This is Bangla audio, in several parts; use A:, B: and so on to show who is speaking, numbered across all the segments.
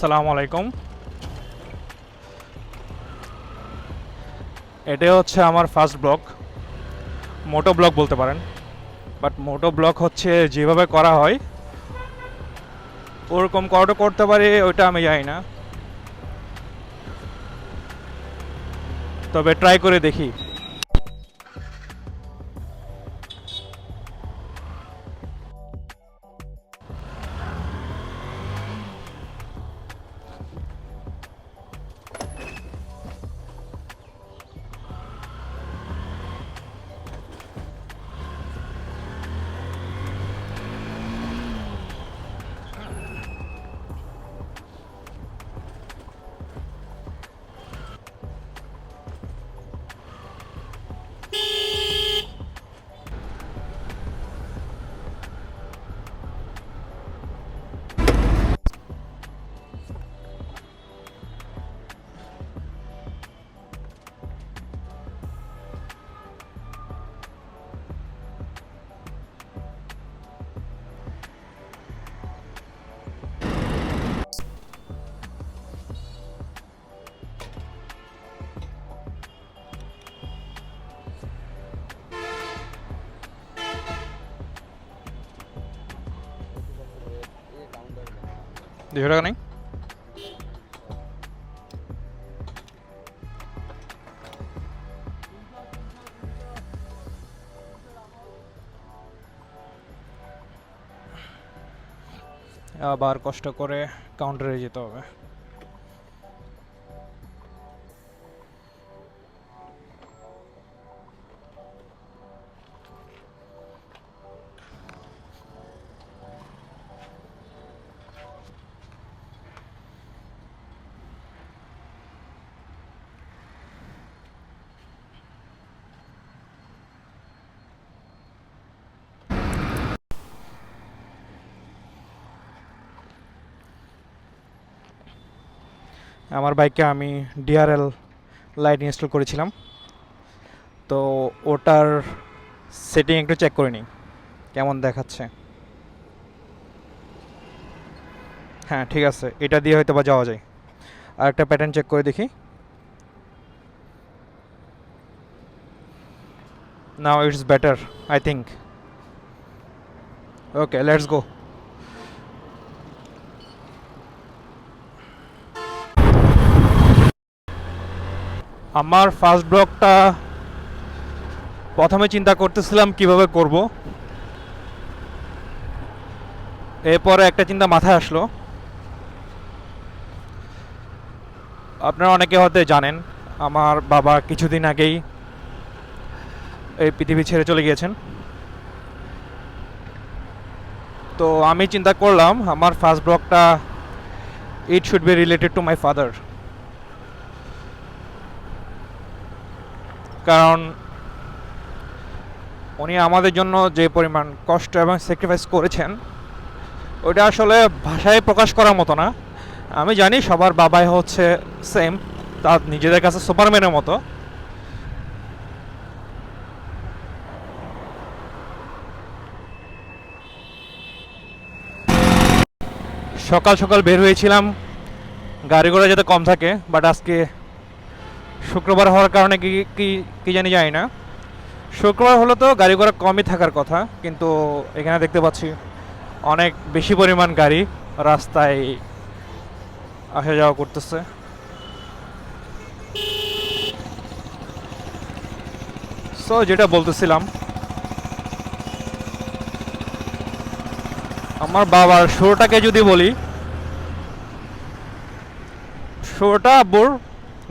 A: আসসালামু আলাইকুম। এটা হচ্ছে আমার ফার্স্ট ব্লগ, মোটো ব্লগ বলতে পারেন। বাট মোটো ব্লগ হচ্ছে যেভাবে করা হয় ওরকম করাটা করতে পারি ওইটা আমি জানি না, তবে ট্রাই করে দেখি। দুশো টাকা নেই? আবার কষ্ট করে কাউন্টারে যেতে হবে। আমার বাইকে আমি ডিআরএল লাইট ইনস্টল করেছিলাম, তো ওটার সেটিং একটু চেক করে নিই কেমন দেখাচ্ছে। হ্যাঁ ঠিক আছে, এটা দিয়ে হয়তো বা যাওয়া যায়। আর একটা প্যাটার্ন চেক করে দেখি। Now it's better I think. Okay, let's go. আমার ফার্স্ট ব্লগটা প্রথমে চিন্তা করতেছিলাম কিভাবে করব, এরপরে একটা চিন্তা মাথায় আসলো। আপনারা অনেকে হয়তো জানেন আমার বাবা কিছুদিন আগেই এই পৃথিবী ছেড়ে চলে গিয়েছেন। তো আমি চিন্তা করলাম আমার ফার্স্ট ব্লগটা it should be related to my father, কারণ উনি আমাদের জন্য যে পরিমাণ কষ্ট এবং স্যাক্রিফাইস করেছেন ওটা আসলে ভাষায় প্রকাশ করার মতো না। আমি জানি সবার বাবাই হচ্ছে সেম, তার নিজেদের কাছে সুপারম্যানের মতো। সকাল সকাল বের হয়েছিলাম গাড়ি ঘোড়া যাতে কম থাকে, বাট আজকে শুক্রবার হওয়ার কারণে কি কি কি জানি যায় না, শুক্রবার হলে তো গাড়ি ঘোড়া কমই থাকার কথা, কিন্তু এখানে দেখতে পাচ্ছি অনেক বেশি পরিমাণ গাড়ি রাস্তায় আসা যাওয়া করতেছে। সো যেটা বলতেছিলাম, আমার বাবার শুরুটাকে যদি বলি, শুরুটা আব্বুর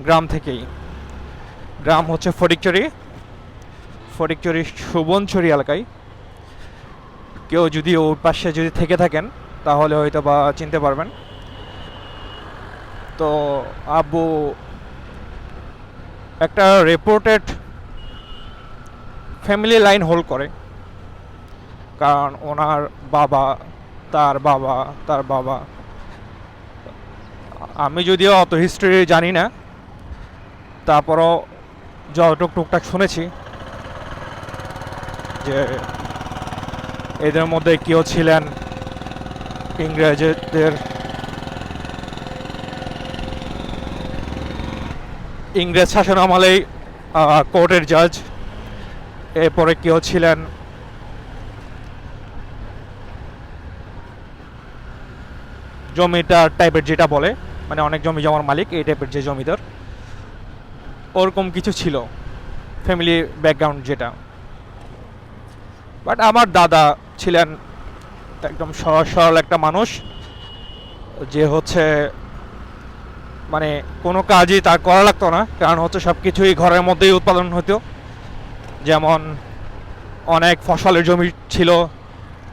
A: গ্রাম থেকেই। গ্রাম হচ্ছে ফটিকচুরি, ফটিকচুরি সুবনছড়ি এলাকায়। কেউ যদি ওর পাশে যদি থেকে থাকেন তাহলে হয়তো বা চিনতে পারবেন। তো আব্বু একটা রেপুটেড ফ্যামিলি লাইন হোল্ড করে, কারণ ওনার বাবা, তার বাবা, তার বাবা, আমি যদিও অত হিস্ট্রি জানি না, তারপরও যতটুক টুকটাক শুনেছি যে এদের মধ্যে কেউ ছিলেন ইংরেজদের ইংরেজ শাসন আমলেই কোর্টের জাজ। এরপরে কেউ ছিলেন জমিদার টাইপের, যেটা বলে মানে অনেক জমি জমার মালিক, এই টাইপের যে জমিদার, ওরকম কিছু ছিল ফ্যামিলি ব্যাকগ্রাউন্ড যেটা। বাট আমার দাদা ছিলেন একদম সহজ সরল একটা মানুষ, যে হচ্ছে মানে কোনো কাজই তার করা লাগতো না, কারণ হচ্ছে সব কিছুই ঘরের মধ্যেই উৎপাদন হতো। যেমন অনেক ফসলের জমি ছিল,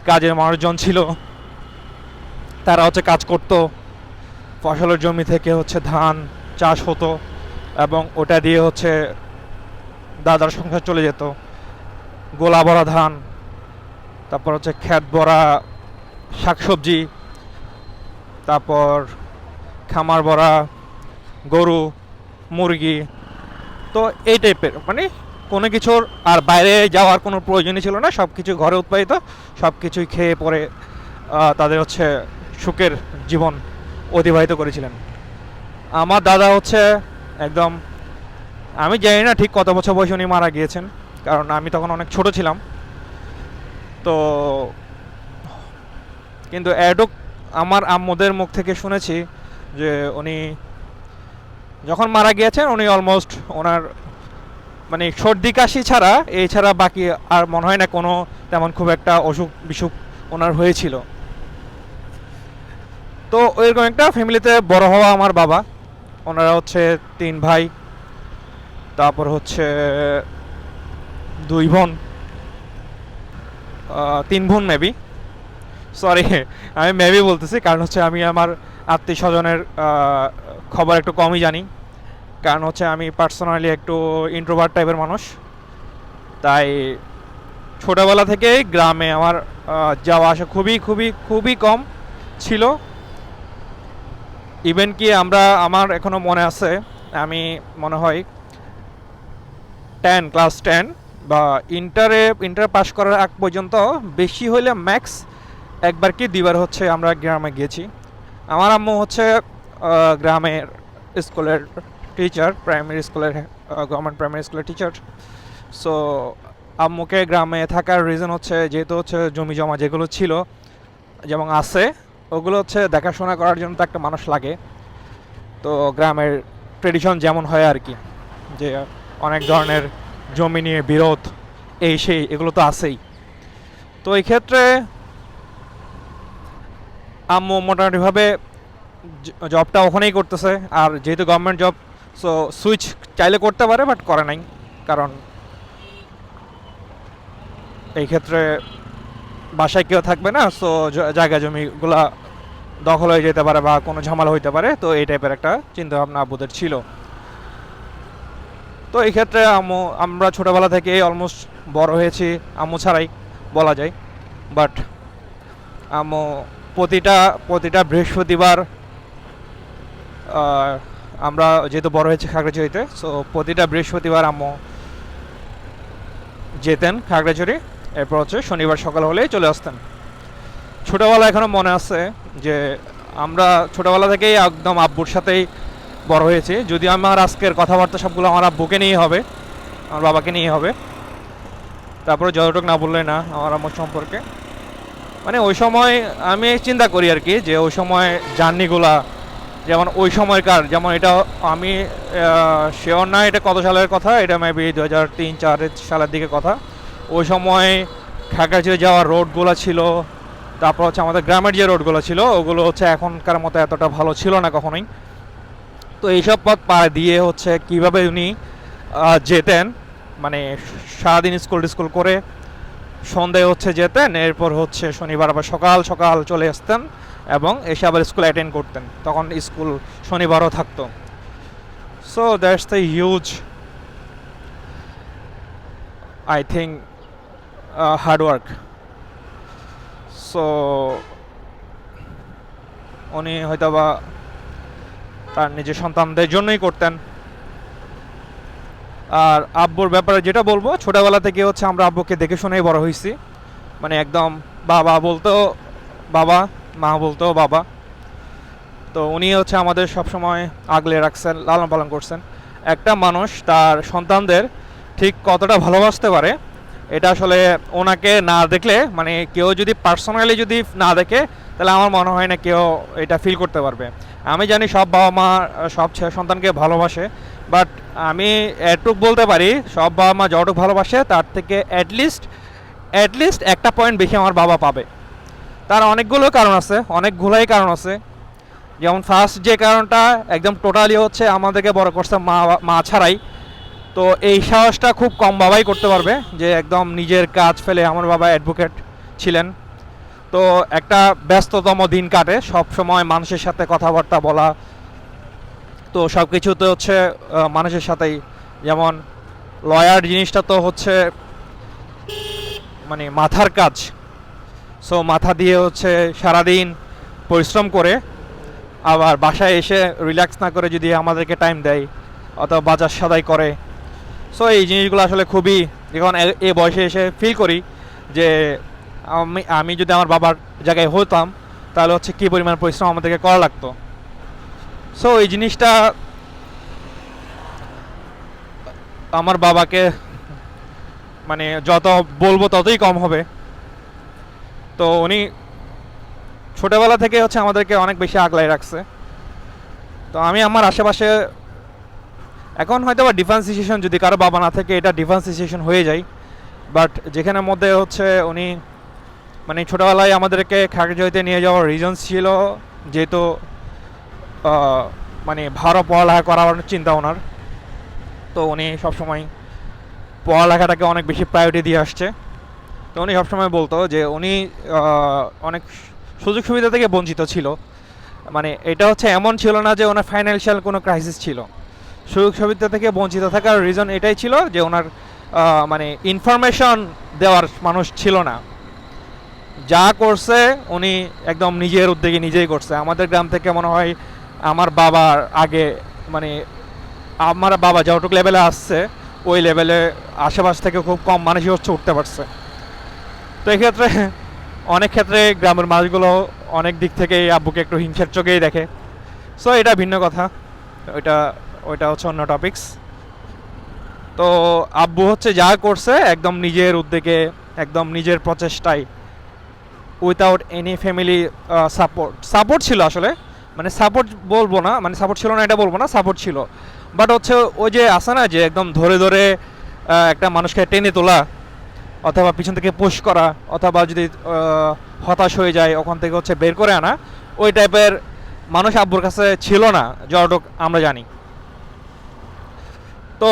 A: কাজের মানুষজন ছিল, তারা হচ্ছে কাজ করতো। ফসলের জমি থেকে হচ্ছে ধান চাষ হতো এবং ওটা দিয়ে হচ্ছে দাদার সংসার চলে যেত। গোলা ভরা ধান, তারপর হচ্ছে ক্ষেত ভরা শাকসবজি, তারপর খামার ভরা গরু মুরগি। তো এই টাইপের মানে কোনো কিছুর আর বাইরে যাওয়ার কোনো প্রয়োজনই ছিল না, সব কিছু ঘরে উৎপাদিত, সব কিছুই খেয়ে পরে তাদের হচ্ছে সুখের জীবন অতিবাহিত করেছিলেন। আমার দাদা হচ্ছে একদম, আমি জানি না ঠিক কত বছর বয়সে উনি মারা গিয়েছেন, কারণ আমি তখন অনেক ছোট ছিলাম। তো কিন্তু এডুক আমার আম্মুদের মুখ থেকে শুনেছি যে উনি যখন মারা গিয়েছেন উনি অলমোস্ট ওনার মানে সর্দি কাশি ছাড়া এছাড়া বাকি আর মনে হয় না কোনো তেমন খুব একটা অসুখ বিসুখ ওনার হয়েছিল। তো ওইরকম একটা ফ্যামিলিতে বড় হওয়া আমার বাবা। ওনারা হচ্ছে 3 ভাই, তারপর হচ্ছে 2 বোন, 3 বোন মেবি, সরি আমি মেবি বলতেছি কারণ হচ্ছে আমি আমার আত্মীয় স্বজনের খবর একটু কমই জানি, কারণ হচ্ছে আমি পার্সোনালি একটু ইন্ট্রোভার্ট টাইপের মানুষ। তাই ছোটোবেলা থেকেই গ্রামে আমার যাওয়া আসা খুবই খুবই খুবই কম ছিল। ইভেন কি আমার এখনও মনে আছে, আমি মনে হয় ক্লাস 10 বা ইন্টার পাস করার আগ পর্যন্ত বেশি হইলে ম্যাক্স একবার কি 2বার হচ্ছে আমরা গ্রামে গিয়েছি। আমার আম্মু হচ্ছে গ্রামের স্কুলের টিচার, প্রাইমারি স্কুলের গভর্নমেন্ট প্রাইমারি স্কুলের টিচার। সো আম্মুকে গ্রামে থাকার রিজন হচ্ছে যেহেতু হচ্ছে জমি জমা যেগুলো ছিল যেমন আছে ওগুলো হচ্ছে দেখাশোনা করার জন্য তো একটা মানুষ লাগে। তো গ্রামের ট্রেডিশন যেমন হয় আর কি, যে অনেক ধরনের জমি নিয়ে বিরোধ এই সেই এগুলো তো আছেই। তো এই ক্ষেত্রে আম্মু মোটামুটিভাবে জবটা ওখানেই করতেছে, আর যেহেতু গভর্নমেন্ট জব সো সুইচ চাইলে করতে পারে বাট করে নাই, কারণ এই ক্ষেত্রে বাসায় কেউ থাকবে না, সো জায়গা জমিগুলা দখল হয়ে যেতে পারে বা কোনো ঝামেলা হইতে পারে। তো এই টাইপের একটা চিন্তা ভাবনা আব্বুদের ছিল। তো এই ক্ষেত্রে আমরা ছোটোবেলা থেকে অলমোস্ট বড় হয়েছি আম্মু ছাড়াই বলা যায়। বাট আম্মু প্রতিটা বৃহস্পতিবার আমরা যেহেতু বড় হয়েছে খাগড়াছড়িতে, সো প্রতিটা বৃহস্পতিবার আম্মু যেতেন খাগড়াছড়ি, এরপর হচ্ছে শনিবার সকাল হলেই চলে আসতেন। ছোটোবেলা এখনও মনে আছে যে আমরা ছোটোবেলা থেকেই একদম আব্বুর সাথেই বড় হয়েছি। যদি আমার আজকের কথাবার্তা সবগুলো আমার আব্বুকে নিয়েই হবে, আমার বাবাকে নিয়ে হবে, তারপরে যতটুকু না বললে না আমার আম্মুর সম্পর্কে। মানে ওই সময় আমি চিন্তা করি আর কি, যে ওই সময় জার্নিগুলা যেমন ওই সময়কার, যেমন এটা আমি শিওর না এটা কত সালের কথা, এটা মেবি 2003-4 সালের দিকে কথা। ওই সময় খাগড়াছড়ি যাওয়ার রোডগুলো ছিল, তারপর হচ্ছে আমাদের গ্রামের যে রোডগুলো ছিল ওগুলো হচ্ছে এখনকার মতো এতটা ভালো ছিল না কখনোই। তো এইসব পথ পা দিয়ে হচ্ছে কীভাবে উনি যেতেন, মানে সারাদিন স্কুল করে সন্ধ্যায় হচ্ছে যেতেন, এরপর হচ্ছে শনিবার আবার সকাল সকাল চলে আসতেন এবং এসে আবার স্কুল অ্যাটেন্ড করতেন, তখন স্কুল শনিবারও থাকতো। So that's the huge I think hard work. So উনি হয়তো বা তার নিজের সন্তানদের জন্যই করতেন। আর আব্বুর ব্যাপারে যেটা বলবো, ছোটোবেলা থেকে হচ্ছে আমরা আব্বুকে দেখে শুনেই বড় হয়েছি, মানে একদম বাবা বলতো বাবা, মা বলতো বাবা। তো উনি হচ্ছে আমাদের সবসময় আগলে রাখছেন, লালন পালন করছেন। একটা মানুষ তার সন্তানদের ঠিক কতটা ভালোবাসতে পারে এটা আসলে ওনাকে না দেখলে, মানে কেউ যদি পার্সোনালি যদি না দেখে, তাহলে আমার মনে হয় না কেউ এটা ফিল করতে পারবে। আমি জানি সব বাবা মা সব সন্তানকে ভালোবাসে, বাট আমি এটুক বলতে পারি সব বাবা মা যতটুকু ভালোবাসে তার থেকে অ্যাটলিস্ট একটা পয়েন্ট বেশি আমার বাবা পাবে। তার অনেকগুলো কারণ আছে, অনেকগুলোই কারণ আছে। যেমন ফার্স্ট যে কারণটা একদম টোটালি হচ্ছে আমাদেরকে বড় করছে মা ছাড়াই। তো এই সাহসটা খুব কম বাবাই করতে পারবে যে একদম নিজের কাজ ফেলে। আমার বাবা অ্যাডভোকেট ছিলেন, তো একটা ব্যস্ততম দিন কাটে, সব সময় মানুষের সাথে কথাবার্তা বলা, তো সব কিছুতে হচ্ছে মানুষের সাথেই। যেমন লয়ার জিনিসটা তো হচ্ছে মানে মাথার কাজ, সো মাথা দিয়ে হচ্ছে সারাদিন পরিশ্রম করে আবার বাসায় এসে রিল্যাক্স না করে যদি আমাদেরকে টাইম দেয় অথবা বাজার সদাই করে, সো এই জিনিসগুলো আসলে খুবই, যখন এ বয়সে এসে ফিল করি যে আমি যদি আমার বাবার জায়গায় হতাম তাহলে হচ্ছে কী পরিমাণ পরিশ্রম আমাদেরকে করা লাগতো। সো এই জিনিসটা আমার বাবাকে মানে যত বলবো ততই কম হবে। তো উনি ছোটোবেলা থেকে হচ্ছে আমাদেরকে অনেক বেশি আগলায় রাখছে। তো আমি আমার আশেপাশে এখন হয়তো বা ডিফারেন্সিয়েশন যদি কারো বাবা না থাকে এটা ডিফারেন্সিয়েশন হয়ে যায়, বাট যেখানের মধ্যে হচ্ছে উনি মানে ছোটোবেলায় আমাদেরকে খাগড়াছড়িতে নিয়ে যাওয়ার রিজন ছিল যেহেতু মানে ভালো পড়ালেখা করার চিন্তা ওনার। তো উনি সবসময় পড়ালেখাটাকে অনেক বেশি প্রায়োরিটি দিয়ে আসছে। তো উনি সবসময় বলতো যে উনি অনেক সুযোগ সুবিধা থেকে বঞ্চিত ছিল। মানে এটা হচ্ছে এমন ছিল না যে ওনার ফাইন্যান্সিয়াল কোনো ক্রাইসিস ছিল, সুযোগ সুবিধা থেকে বঞ্চিত থাকার রিজন এটাই ছিল যে ওনার মানে ইনফরমেশন দেওয়ার মানুষ ছিল না। যা করছে উনি একদম নিজের উদ্যোগে নিজেই করছে। আমাদের গ্রাম থেকে মনে হয় আমার বাবার আগে মানে আমার বাবা যতটুকু লেভেলে আসছে ওই লেভেলে আশেপাশ থেকে খুব কম মানুষই হচ্ছে উঠতে পারছে। তো এক্ষেত্রে অনেক ক্ষেত্রে গ্রামের মানুষগুলো অনেক দিক থেকেই আব্বুকে একটু হিংসার চোখেই দেখে। সো এটা ভিন্ন কথা, ওইটা হচ্ছে অন্য টপিকস। তো আব্বু হচ্ছে যা করছে একদম নিজের উদ্যোগে, একদম নিজের প্রচেষ্টায়, উইথাউট এনি ফ্যামিলি সাপোর্ট ছিল আসলে। মানে সাপোর্ট বলবো না, মানে সাপোর্ট ছিল না এটা বলবো না, সাপোর্ট ছিল। বাট হচ্ছে ওই যে আসে না যে একদম ধরে ধরে একটা মানুষকে টেনে তোলা অথবা পিছন থেকে পুশ করা, অথবা যদি হতাশ হয়ে যায় ওখান থেকে হচ্ছে বের করে আনা, ওই টাইপের মানুষ আব্বুর কাছে ছিল না যতটুকু আমরা জানি। তো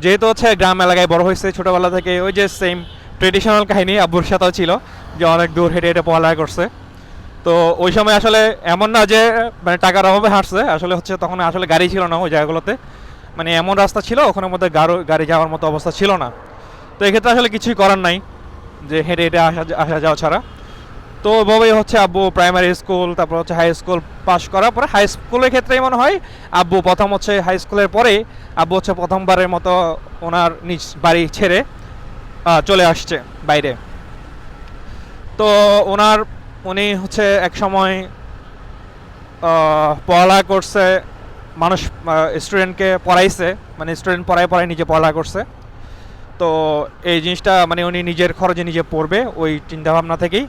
A: যেহেতু হচ্ছে গ্রাম এলাকায় বড় হয়েছে ছোটোবেলা থেকে, ওই যে সেম ট্রেডিশনাল কাহিনী আব্বুর সাথেও ছিল যে অনেক দূর হেঁটে হেঁটে পড়ালেখা করছে। তো ওই সময় আসলে এমন না যে মানে টাকার অভাবে হাঁটছে, আসলে হচ্ছে তখন আসলে গাড়ি ছিল না ওই জায়গাগুলোতে, মানে এমন রাস্তা ছিল ওখানের মধ্যে গাড়ি যাওয়ার মতো অবস্থা ছিল না। তো এক্ষেত্রে আসলে কিছুই করার নাই যে হেঁটে হেঁটে আসা যাওয়া ছাড়া। তো ওইভাবেই হচ্ছে আব্বু প্রাইমারি স্কুল, তারপর হচ্ছে হাই স্কুল পাশ করার পরে হাই স্কুলের ক্ষেত্রেই মনে হয় আব্বু প্রথম হচ্ছে হাই স্কুলের পরে আব্বু হচ্ছে প্রথমবারের মতো ওনার নিজ বাড়ি ছেড়ে চলে আসছে বাইরে। তো উনি হচ্ছে এক সময় পড়ালেখা করছে, মানুষ স্টুডেন্টকে পড়াইছে, মানে স্টুডেন্ট পড়ায় নিজে পড়ালেখা করছে। তো এই জিনিসটা মানে উনি নিজের খরচে নিজে পড়বে ওই চিন্তাভাবনা থেকেই,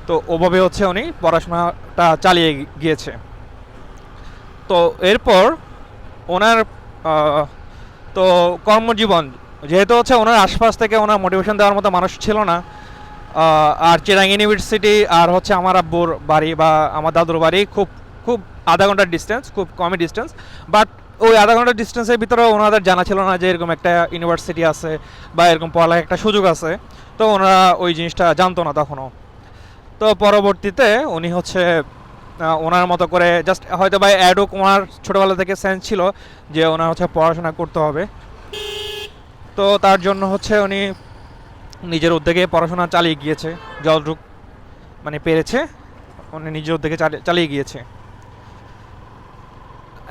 A: তো ওভাবে হচ্ছে উনি পড়াশোনাটা চালিয়ে গিয়েছে। তো এরপর ওনার তো কর্মজীবন যেহেতু হচ্ছে ওনার আশপাশ থেকে ওনার মোটিভেশন দেওয়ার মতো মানুষ ছিল না, আর চিরাং ইউনিভার্সিটি আর হচ্ছে আমার আব্বুর বাড়ি বা আমার দাদুর বাড়ি খুব খুব আধা ঘন্টার ডিস্টেন্স, খুব কমই ডিস্টেন্স। বাট ওই আধা ঘন্টার ডিস্টেন্সের ভিতরে ওনাদের জানা ছিল না যে এরকম একটা ইউনিভার্সিটি আছে বা এরকম পড়ালেখার একটা সুযোগ আছে। তো ওনারা ওই জিনিসটা জানতো না তখনও। তো পরবর্তীতে উনি হচ্ছে ওনার মতো করে জাস্ট হয়তো বা অ্যাডক ওনার ছোটোবেলা থেকে সেন্স ছিল যে ওনার হচ্ছে পড়াশোনা করতে হবে। তো তার জন্য হচ্ছে উনি নিজের উদ্যোগে পড়াশোনা চালিয়ে গিয়েছে, যতটুক মানে পেরেছে উনি নিজের উদ্যোগে চালিয়ে গিয়েছে।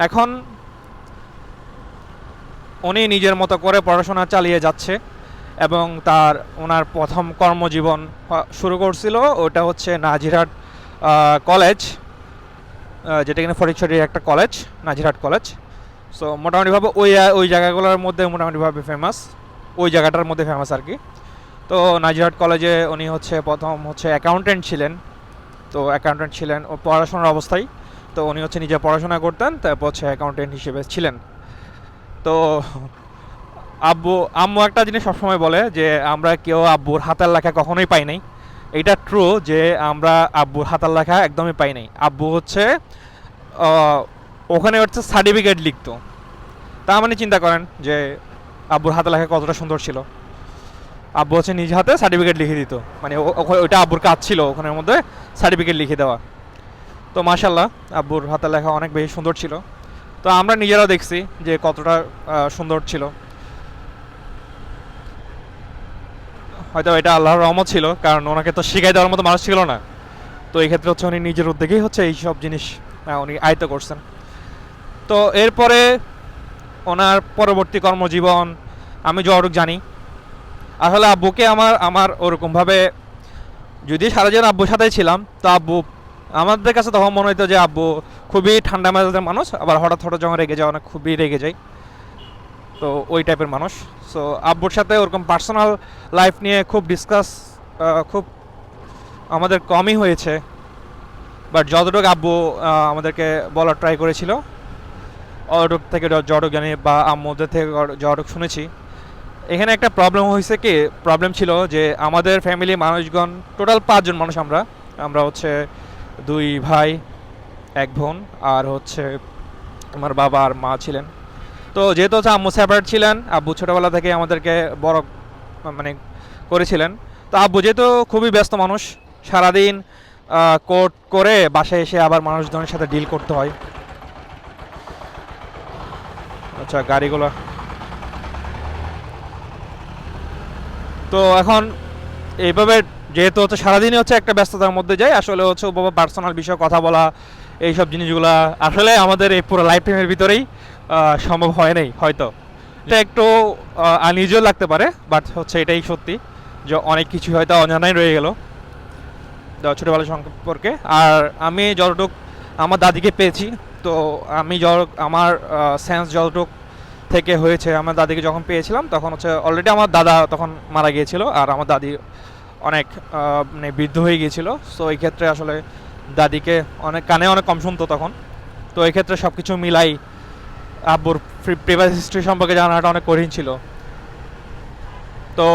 A: এখন উনি নিজের মতো করে পড়াশোনা চালিয়ে যাচ্ছে এবং ওনার প্রথম কর্মজীবন শুরু করছিল ওটা হচ্ছে নাজিরহাট কলেজ, যেটা কিনা ফটিকছড়ির একটা কলেজ, নাজিরহাট কলেজ। সো মোটামুটিভাবে ওই জায়গাগুলোর মধ্যে মোটামুটিভাবে ফেমাস, ওই জায়গাটার মধ্যে ফেমাস আর কি। তো নাজিরহাট কলেজে উনি হচ্ছে প্রথম হচ্ছে অ্যাকাউন্টেন্ট ছিলেন। তো অ্যাকাউন্টেন্ট ছিলেন ও পড়াশোনার অবস্থায়, তো উনি হচ্ছে নিজে পড়াশোনা করতেন, তারপর হচ্ছে অ্যাকাউন্টেন্ট হিসেবে ছিলেন। তো আম্মু একটা জিনিস সবসময় বলে যে আমরা কেউ আব্বুর হাতের লেখা কখনোই পাই নাই। এটা ট্রু যে আমরা আব্বুর হাতের লেখা একদমই পাই নাই। আব্বু হচ্ছে ওখানে হচ্ছে সার্টিফিকেট লিখতো। তা মানে চিন্তা করেন যে আব্বুর হাতের লেখা কতটা সুন্দর ছিল। আব্বু হচ্ছে নিজ হাতে সার্টিফিকেট লিখে দিত, মানে ওইটা আব্বুর কাজ ছিল ওখানের মধ্যে সার্টিফিকেট লিখে দেওয়া। তো মাশাল্লাহ আব্বুর হাতের লেখা অনেক বেশি সুন্দর ছিল। তো আমরা নিজেরাও দেখছি যে কতটা সুন্দর ছিল। হয়তো এটা আল্লাহর রহমত ছিল, কারণ ওনাকে তো শিখাই দেওয়ার মতো মানুষ ছিল না। তো এই ক্ষেত্রে হচ্ছে উনি নিজের উদ্যোগেই হচ্ছে এই সব জিনিস উনি আয়ত্ত করছেন। তো এরপরে ওনার পরবর্তী কর্মজীবন আমি যতটুকু জানি, আসলে আব্বুকে আমার ওরকমভাবে, যদি সারাজীবন আব্বুর সাথেই ছিলাম, তো আব্বু আমাদের কাছে তখন মনে হতো যে আব্বু খুবই ঠান্ডা মেজাজের মানুষ, আবার হঠাৎ হঠাৎ যখন রেগে যায় অনেক খুবই রেগে যায়। তো ওই টাইপের মানুষ। সো আব্বুর সাথে ওরকম পার্সোনাল লাইফ নিয়ে খুব আমাদের কমই হয়েছে। বাট যতটুকু আব্বু আমাদেরকে বলার ট্রাই করেছিল, অতটুক থেকে যতটুক জানি বা আম্মুদের থেকে যতটুক শুনেছি, এখানে একটা প্রবলেম ছিল যে আমাদের ফ্যামিলি মানুষগণ টোটাল 5 জন মানুষ। আমরা হচ্ছে 2 ভাই 1 বোন, আর হচ্ছে আমার বাবা আর মা ছিলেন। তো যেহেতু হচ্ছে আম্মু সেপারেট ছিলেন, আব্বু ছোটোবেলা থেকে আমাদেরকে বড় মানে করেছিলেন। তো আব্বু যেহেতু খুবই ব্যস্ত মানুষ, সারাদিন কোর্ট করে বাসায় এসে আবার মানুষজনের সাথে ডিল করতে হয়। আচ্ছা, গাড়িগুলো তো এখন এইভাবে যেহেতু হচ্ছে সারাদিনই হচ্ছে একটা ব্যস্ততার মধ্যে যায়, আসলে হচ্ছে বাবা পার্সোনাল বিষয়ে কথা বলা, এইসব জিনিসগুলা আসলে আমাদের এই পুরো লাইফ টাইমের ভিতরেই সম্ভব হয় নাই হয়তো। এটা একটু আনইউজুয়াল লাগতে পারে, বাট হচ্ছে এটাই সত্যি যে অনেক কিছু হয়তো অজানাই রয়ে গেল ছোটোবেলা সম্পর্কে। আর আমি যতটুক আমার দাদিকে পেয়েছি, তো আমি আমার সেন্স যতটুক থেকে হয়েছে, আমার দাদিকে যখন পেয়েছিলাম তখন হচ্ছে অলরেডি আমার দাদা তখন মারা গিয়েছিল, আর আমার দাদি অনেক মানে বৃদ্ধ হয়ে গিয়েছিল। সো এই ক্ষেত্রে আসলে দাদিকে কানে অনেক কম শুনতো তখন। তো এই ক্ষেত্রে সব কিছু মিলাই আব্বুর প্রিভিয়াস হিস্ট্রি সম্পর্কে জানাটা অনেক কঠিন ছিল। তো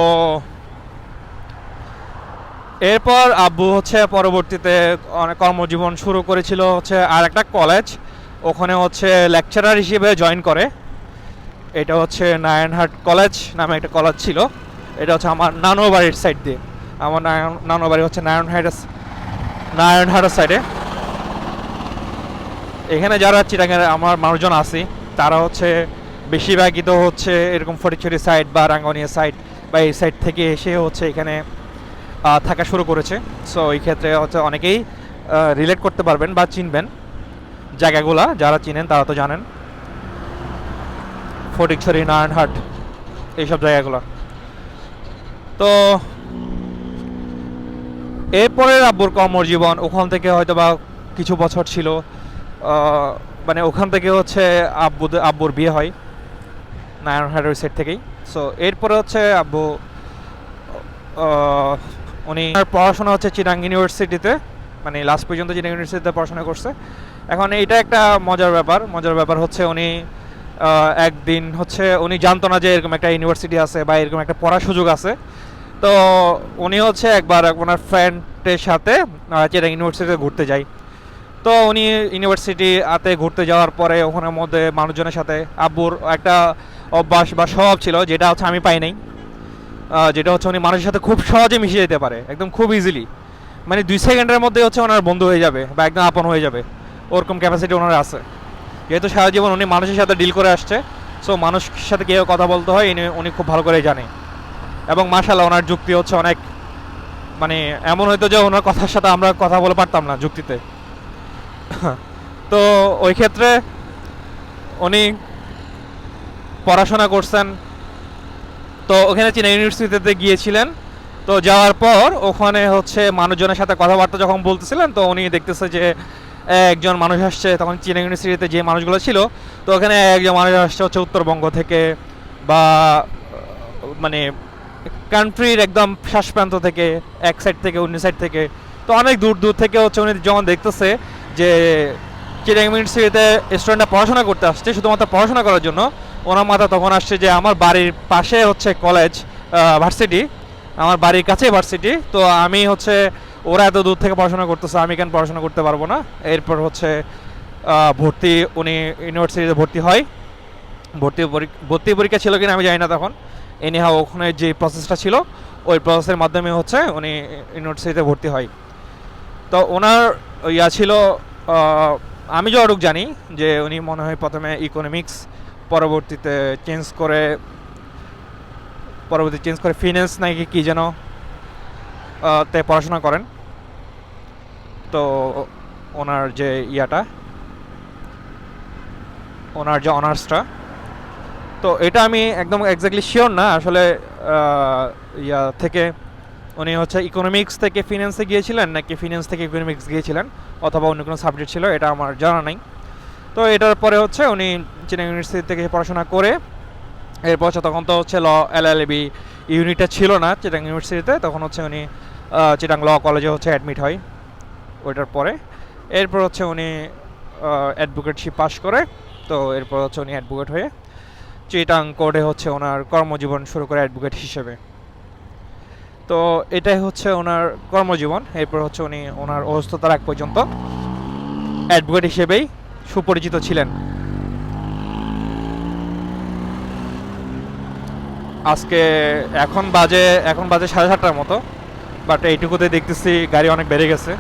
A: এরপর আব্বু হচ্ছে পরবর্তীতে অনেক কর্মজীবন শুরু করেছিল হচ্ছে আর একটা কলেজ, ওখানে হচ্ছে লেকচারার হিসেবে জয়েন করে। এটা হচ্ছে নারায়ণহাট কলেজ নামে একটা কলেজ ছিল। এটা হচ্ছে আমার নানু বাড়ির সাইড দিয়ে। আমার নানু বাড়ি হচ্ছে নারায়ণহাটের সাইডে। এখানে যারা চিটাগাঁয়ের আমার মানুষজন আছে, তারা হচ্ছে বেশিরভাগই তো হচ্ছে এরকম ফটিকছড়ি সাইড বা রাঙ্গুনিয়া সাইড বা এই সাইড থেকে এসে হচ্ছে এখানে থাকা শুরু করেছে। সো এই ক্ষেত্রে হচ্ছে অনেকেই রিলেট করতে পারবেন বা চিনবেন জায়গাগুলা, যারা চিনেন তারা তো জানেন ফটিকছড়ি, নারায়ণহাট, এইসব জায়গাগুলো। তো এরপরে আব্বুর কর্মজীবন ওখান থেকে হয়তো বা কিছু বছর ছিল, মানে ওখান থেকে হচ্ছে আব্বুর বিয়ে হয় নারায়ণহাটের সাইড থেকেই। সো এরপরে হচ্ছে আব্বু উনি পড়াশোনা হচ্ছে চিটাং ইউনিভার্সিটিতে, মানে লাস্ট পর্যন্ত চিটাং ইউনিভার্সিটিতে পড়াশোনা করছে। এখন এইটা একটা মজার ব্যাপার হচ্ছে উনি একদিন হচ্ছে উনি জানতো না যে এরকম একটা ইউনিভার্সিটি আছে বা এরকম একটা পড়ার সুযোগ আছে। তো উনি হচ্ছে একবার ওনার ফ্রেন্ডের সাথে চিটাং ইউনিভার্সিটিতে ঘুরতে যায়। তো উনি ইউনিভার্সিটিতে ঘুরতে যাওয়ার পরে ওখানের মধ্যে মানুষজনের সাথে আব্বুর একটা অভ্যাস বা স্বভাব ছিল, যেটা হচ্ছে আমি পাই নাই। যেটা হচ্ছে উনি মানুষের সাথে খুব সহজে মিশে যেতে পারে, একদম খুব ইজিলি, মানে 2 সেকেন্ডের মধ্যে হচ্ছে ওনার বন্ধু হয়ে যাবে বা একদম আপন হয়ে যাবে, ওরকম ক্যাপাসিটি ওনার আছে। যেহেতু সারা জীবন উনি মানুষের সাথে ডিল করে আসছে, সো মানুষের সাথে কীভাবে কথা বলতে হয় উনি খুব ভালো করেই জানে। এবং মাশাআল্লাহ ওনার যুক্তি হচ্ছে অনেক, মানে এমন হয়তো যে ওনার কথার সাথে আমরা কথা বলে পারতাম না যুক্তিতে। তো ওই ক্ষেত্রে উনি পড়াশোনা করছেন। তো ওখানে চীনা ইউনিভার্সিটিতে গিয়েছিলেন। তো যাওয়ার পর ওখানে হচ্ছে মানুষজনের সাথে কথাবার্তা যখন বলতেছিলেন, তো উনি দেখতেছে যে একজন মানুষ আসছে, তখন চিটাং ইউনিভার্সিটিতে যে মানুষগুলো ছিল, তো ওখানে একজন মানুষ আসছে হচ্ছে উত্তরবঙ্গ থেকে বা মানে কান্ট্রির একদম শেষ প্রান্ত থেকে, এক সাইড থেকে অন্য সাইড থেকে, তো অনেক দূর দূর থেকে হচ্ছে উনি যখন দেখতেছে যে চিটাং ইউনিভার্সিটিতে স্টুডেন্টরা পড়াশোনা করতে আসছে শুধুমাত্র পড়াশোনা করার জন্য, ওনার মাথা তখন আসছে যে আমার বাড়ির পাশে হচ্ছে কলেজ, ভার্সিটি, আমার বাড়ির কাছে ভার্সিটি, তো আমি হচ্ছে ওরা এত দূর থেকে পড়াশোনা করতেছে, আমি কেন পড়াশোনা করতে পারবো না। এরপর হচ্ছে ভর্তি, উনি ইউনিভার্সিটিতে ভর্তি হয়। ভর্তি পরীক্ষা ছিল কিনা আমি জানি না তখন, এনিহাও ওখানে যে প্রসেসটা ছিল ওই প্রসেসের মাধ্যমে হচ্ছে উনি ইউনিভার্সিটিতে ভর্তি হয়। তো ওনার ইয়া ছিল, আমি যতটুকু জানি যে উনি মনে হয় প্রথমে ইকোনমিক্স, পরবর্তীতে চেঞ্জ করে ফিন্যান্স নাকি কি যেন তে পড়াশোনা করেন। তো ওনার যে ইয়াটা, ওনার যে অনার্সটা, তো এটা আমি একদম এক্স্যাক্টলি শিওর না আসলে ইয়া থেকে উনি হচ্ছে ইকোনমিক্স থেকে ফিন্যান্সে গিয়েছিলেন নাকি ফিন্যান্স থেকে ইকোনমিক্স গিয়েছিলেন, অথবা অন্য কোনো সাবজেক্ট ছিল, এটা আমার জানা নাই। তো এটার পরে হচ্ছে উনি চিটাং ইউনিভার্সিটি থেকে পড়াশোনা করে এরপর হচ্ছে, তখন তো হচ্ছে ল এলএলবি ইউনিটটা ছিল না চিটাং ইউনিভার্সিটিতে, তখন হচ্ছে উনি চিটাং ল কলেজে হচ্ছে অ্যাডমিট হয় ওইটার পরে। এরপর হচ্ছে উনি অ্যাডভোকেটশিপ পাস করে, তো এরপর হচ্ছে উনি অ্যাডভোকেট হয়ে চিটাং কোর্টে হচ্ছে ওনার কর্মজীবন শুরু করে অ্যাডভোকেট হিসেবে। তো এটাই হচ্ছে ওনার কর্মজীবন। এরপর হচ্ছে উনি ওনার অসুস্থতার আগ পর্যন্ত অ্যাডভোকেট হিসেবেই সুপরিচিত ছিলেন। আজকে এখন বাজে 7:30টার মতো, বাট এইটুকুতে দেখতেছি গাড়ি অনেক বেড়ে গেছে।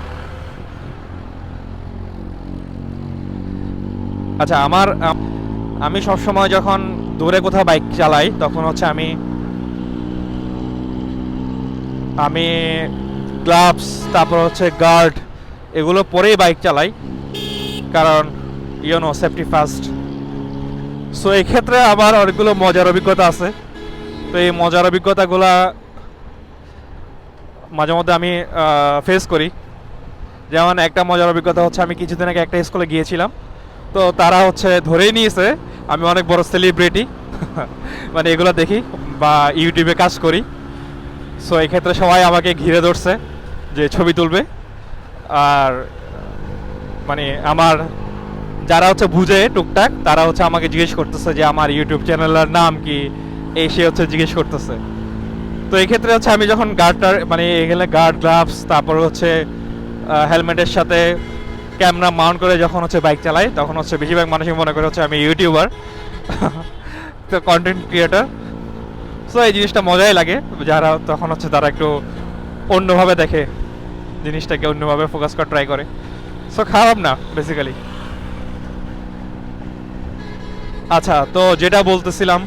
A: আচ্ছা, আমি সবসময় যখন দূরে কোথাও বাইক চালাই তখন হচ্ছে আমি গ্লাভস, তারপর হচ্ছে গার্ড, এগুলো পরেই বাইক চালাই, কারণ সেফটি ফার্স্ট। সো এই ক্ষেত্রে আমার অনেকগুলো মজার অভিজ্ঞতা আছে। তো এই মজার অভিজ্ঞতাগুলা মাঝে মধ্যে আমি ফেস করি। যেমন একটা মজার অভিজ্ঞতা হচ্ছে, আমি কিছুদিন আগে একটা স্কুলে গিয়েছিলাম, তো তারা হচ্ছে ধরেই নিয়েছে আমি অনেক বড় সেলিব্রিটি, মানে এগুলো দেখি বা ইউটিউবে কাজ করি। সো এই ক্ষেত্রে সবাই আমাকে ঘিরে ধরছে যে ছবি তুলবে, আর মানে আমার যারা হচ্ছে বুঝে টুকটাক তারা হচ্ছে আমাকে জিজ্ঞেস করতেছে যে আমার ইউটিউব চ্যানেলের নাম কি, এই সে হচ্ছে জিজ্ঞেস করতেছে। তো এই ক্ষেত্রে হচ্ছে আমি যখন গার্ডটার মানে এখানে গার্ড, গ্লাভস, তারপর হচ্ছে হেলমেটের সাথে ক্যামেরা মাউন্ট করে যখন হচ্ছে বাইক চালাই, তখন হচ্ছে বেশিরভাগ মানুষই মনে করে হচ্ছে আমি ইউটিউবার, তো কন্টেন্ট ক্রিয়েটার। সো এই জিনিসটা মজাই লাগে, যারা তখন হচ্ছে তারা একটু অন্যভাবে দেখে জিনিসটাকে, অন্যভাবে ফোকাস করে ট্রাই করে। সো খারাপ না বেসিক্যালি। আচ্ছা, তো যেটা বলতেছিলাম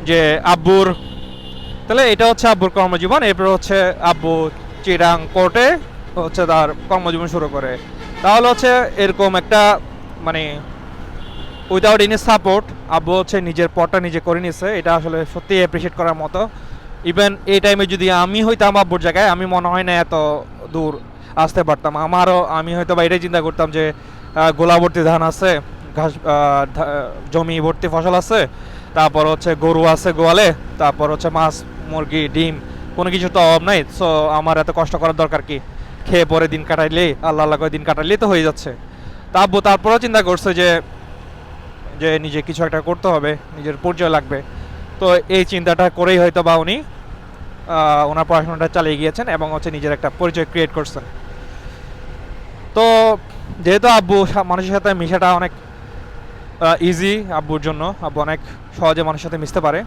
A: যে আব্বুর, তাহলে এটা হচ্ছে আব্বুর কর্মজীবন। এরপর হচ্ছে আব্বু চিটাং কোর্টে হচ্ছে তার কর্মজীবন শুরু করে। তাহলে হচ্ছে এরকম একটা মানে উইদাউট এনি সাপোর্ট আব্বু হচ্ছে নিজের পথটা নিজে করে নিছে, এটা আসলে সত্যি অ্যাপ্রিসিয়েট করার মতো। ইভেন এই টাইমে যদি আমি হইতাম আব্বুর জায়গায়, আমি মনে হয় না এত দূর আসতে পারতাম। আমি হয়তো বা এটাই চিন্তা করতাম যে গোলা ভর্তি ধান আছে, ঘাস, জমি ভর্তি ফসল আছে, তারপর হচ্ছে গরু আছে গোয়ালে, তারপর হচ্ছে মাছ, মুরগি, ডিম, কোনো কিছু তো অভাব নাই। সো আমার এত কষ্ট করার দরকার কি, খেয়ে পরে দিন কাটাইলেই, আল্লাহ আল্লাহ করে দিন কাটাইলেই তো হয়ে যাচ্ছে। তা আব্বু তারপরেও চিন্তা করছে যে যে নিজে কিছু একটা করতে হবে, নিজের পরিচয় লাগবে। তো এই চিন্তাটা করেই হয়তো বা উনি ওনার পড়াশোনাটা চালিয়ে গিয়েছেন এবং হচ্ছে নিজের একটা পরিচয় ক্রিয়েট করছেন। তো যেহেতু আব্বু মানুষের সাথে মিশাটা অনেক ইজি আব্বুর জন্য, আব্বু অনেক সহজে মানুষের সাথে মিশতে পারে,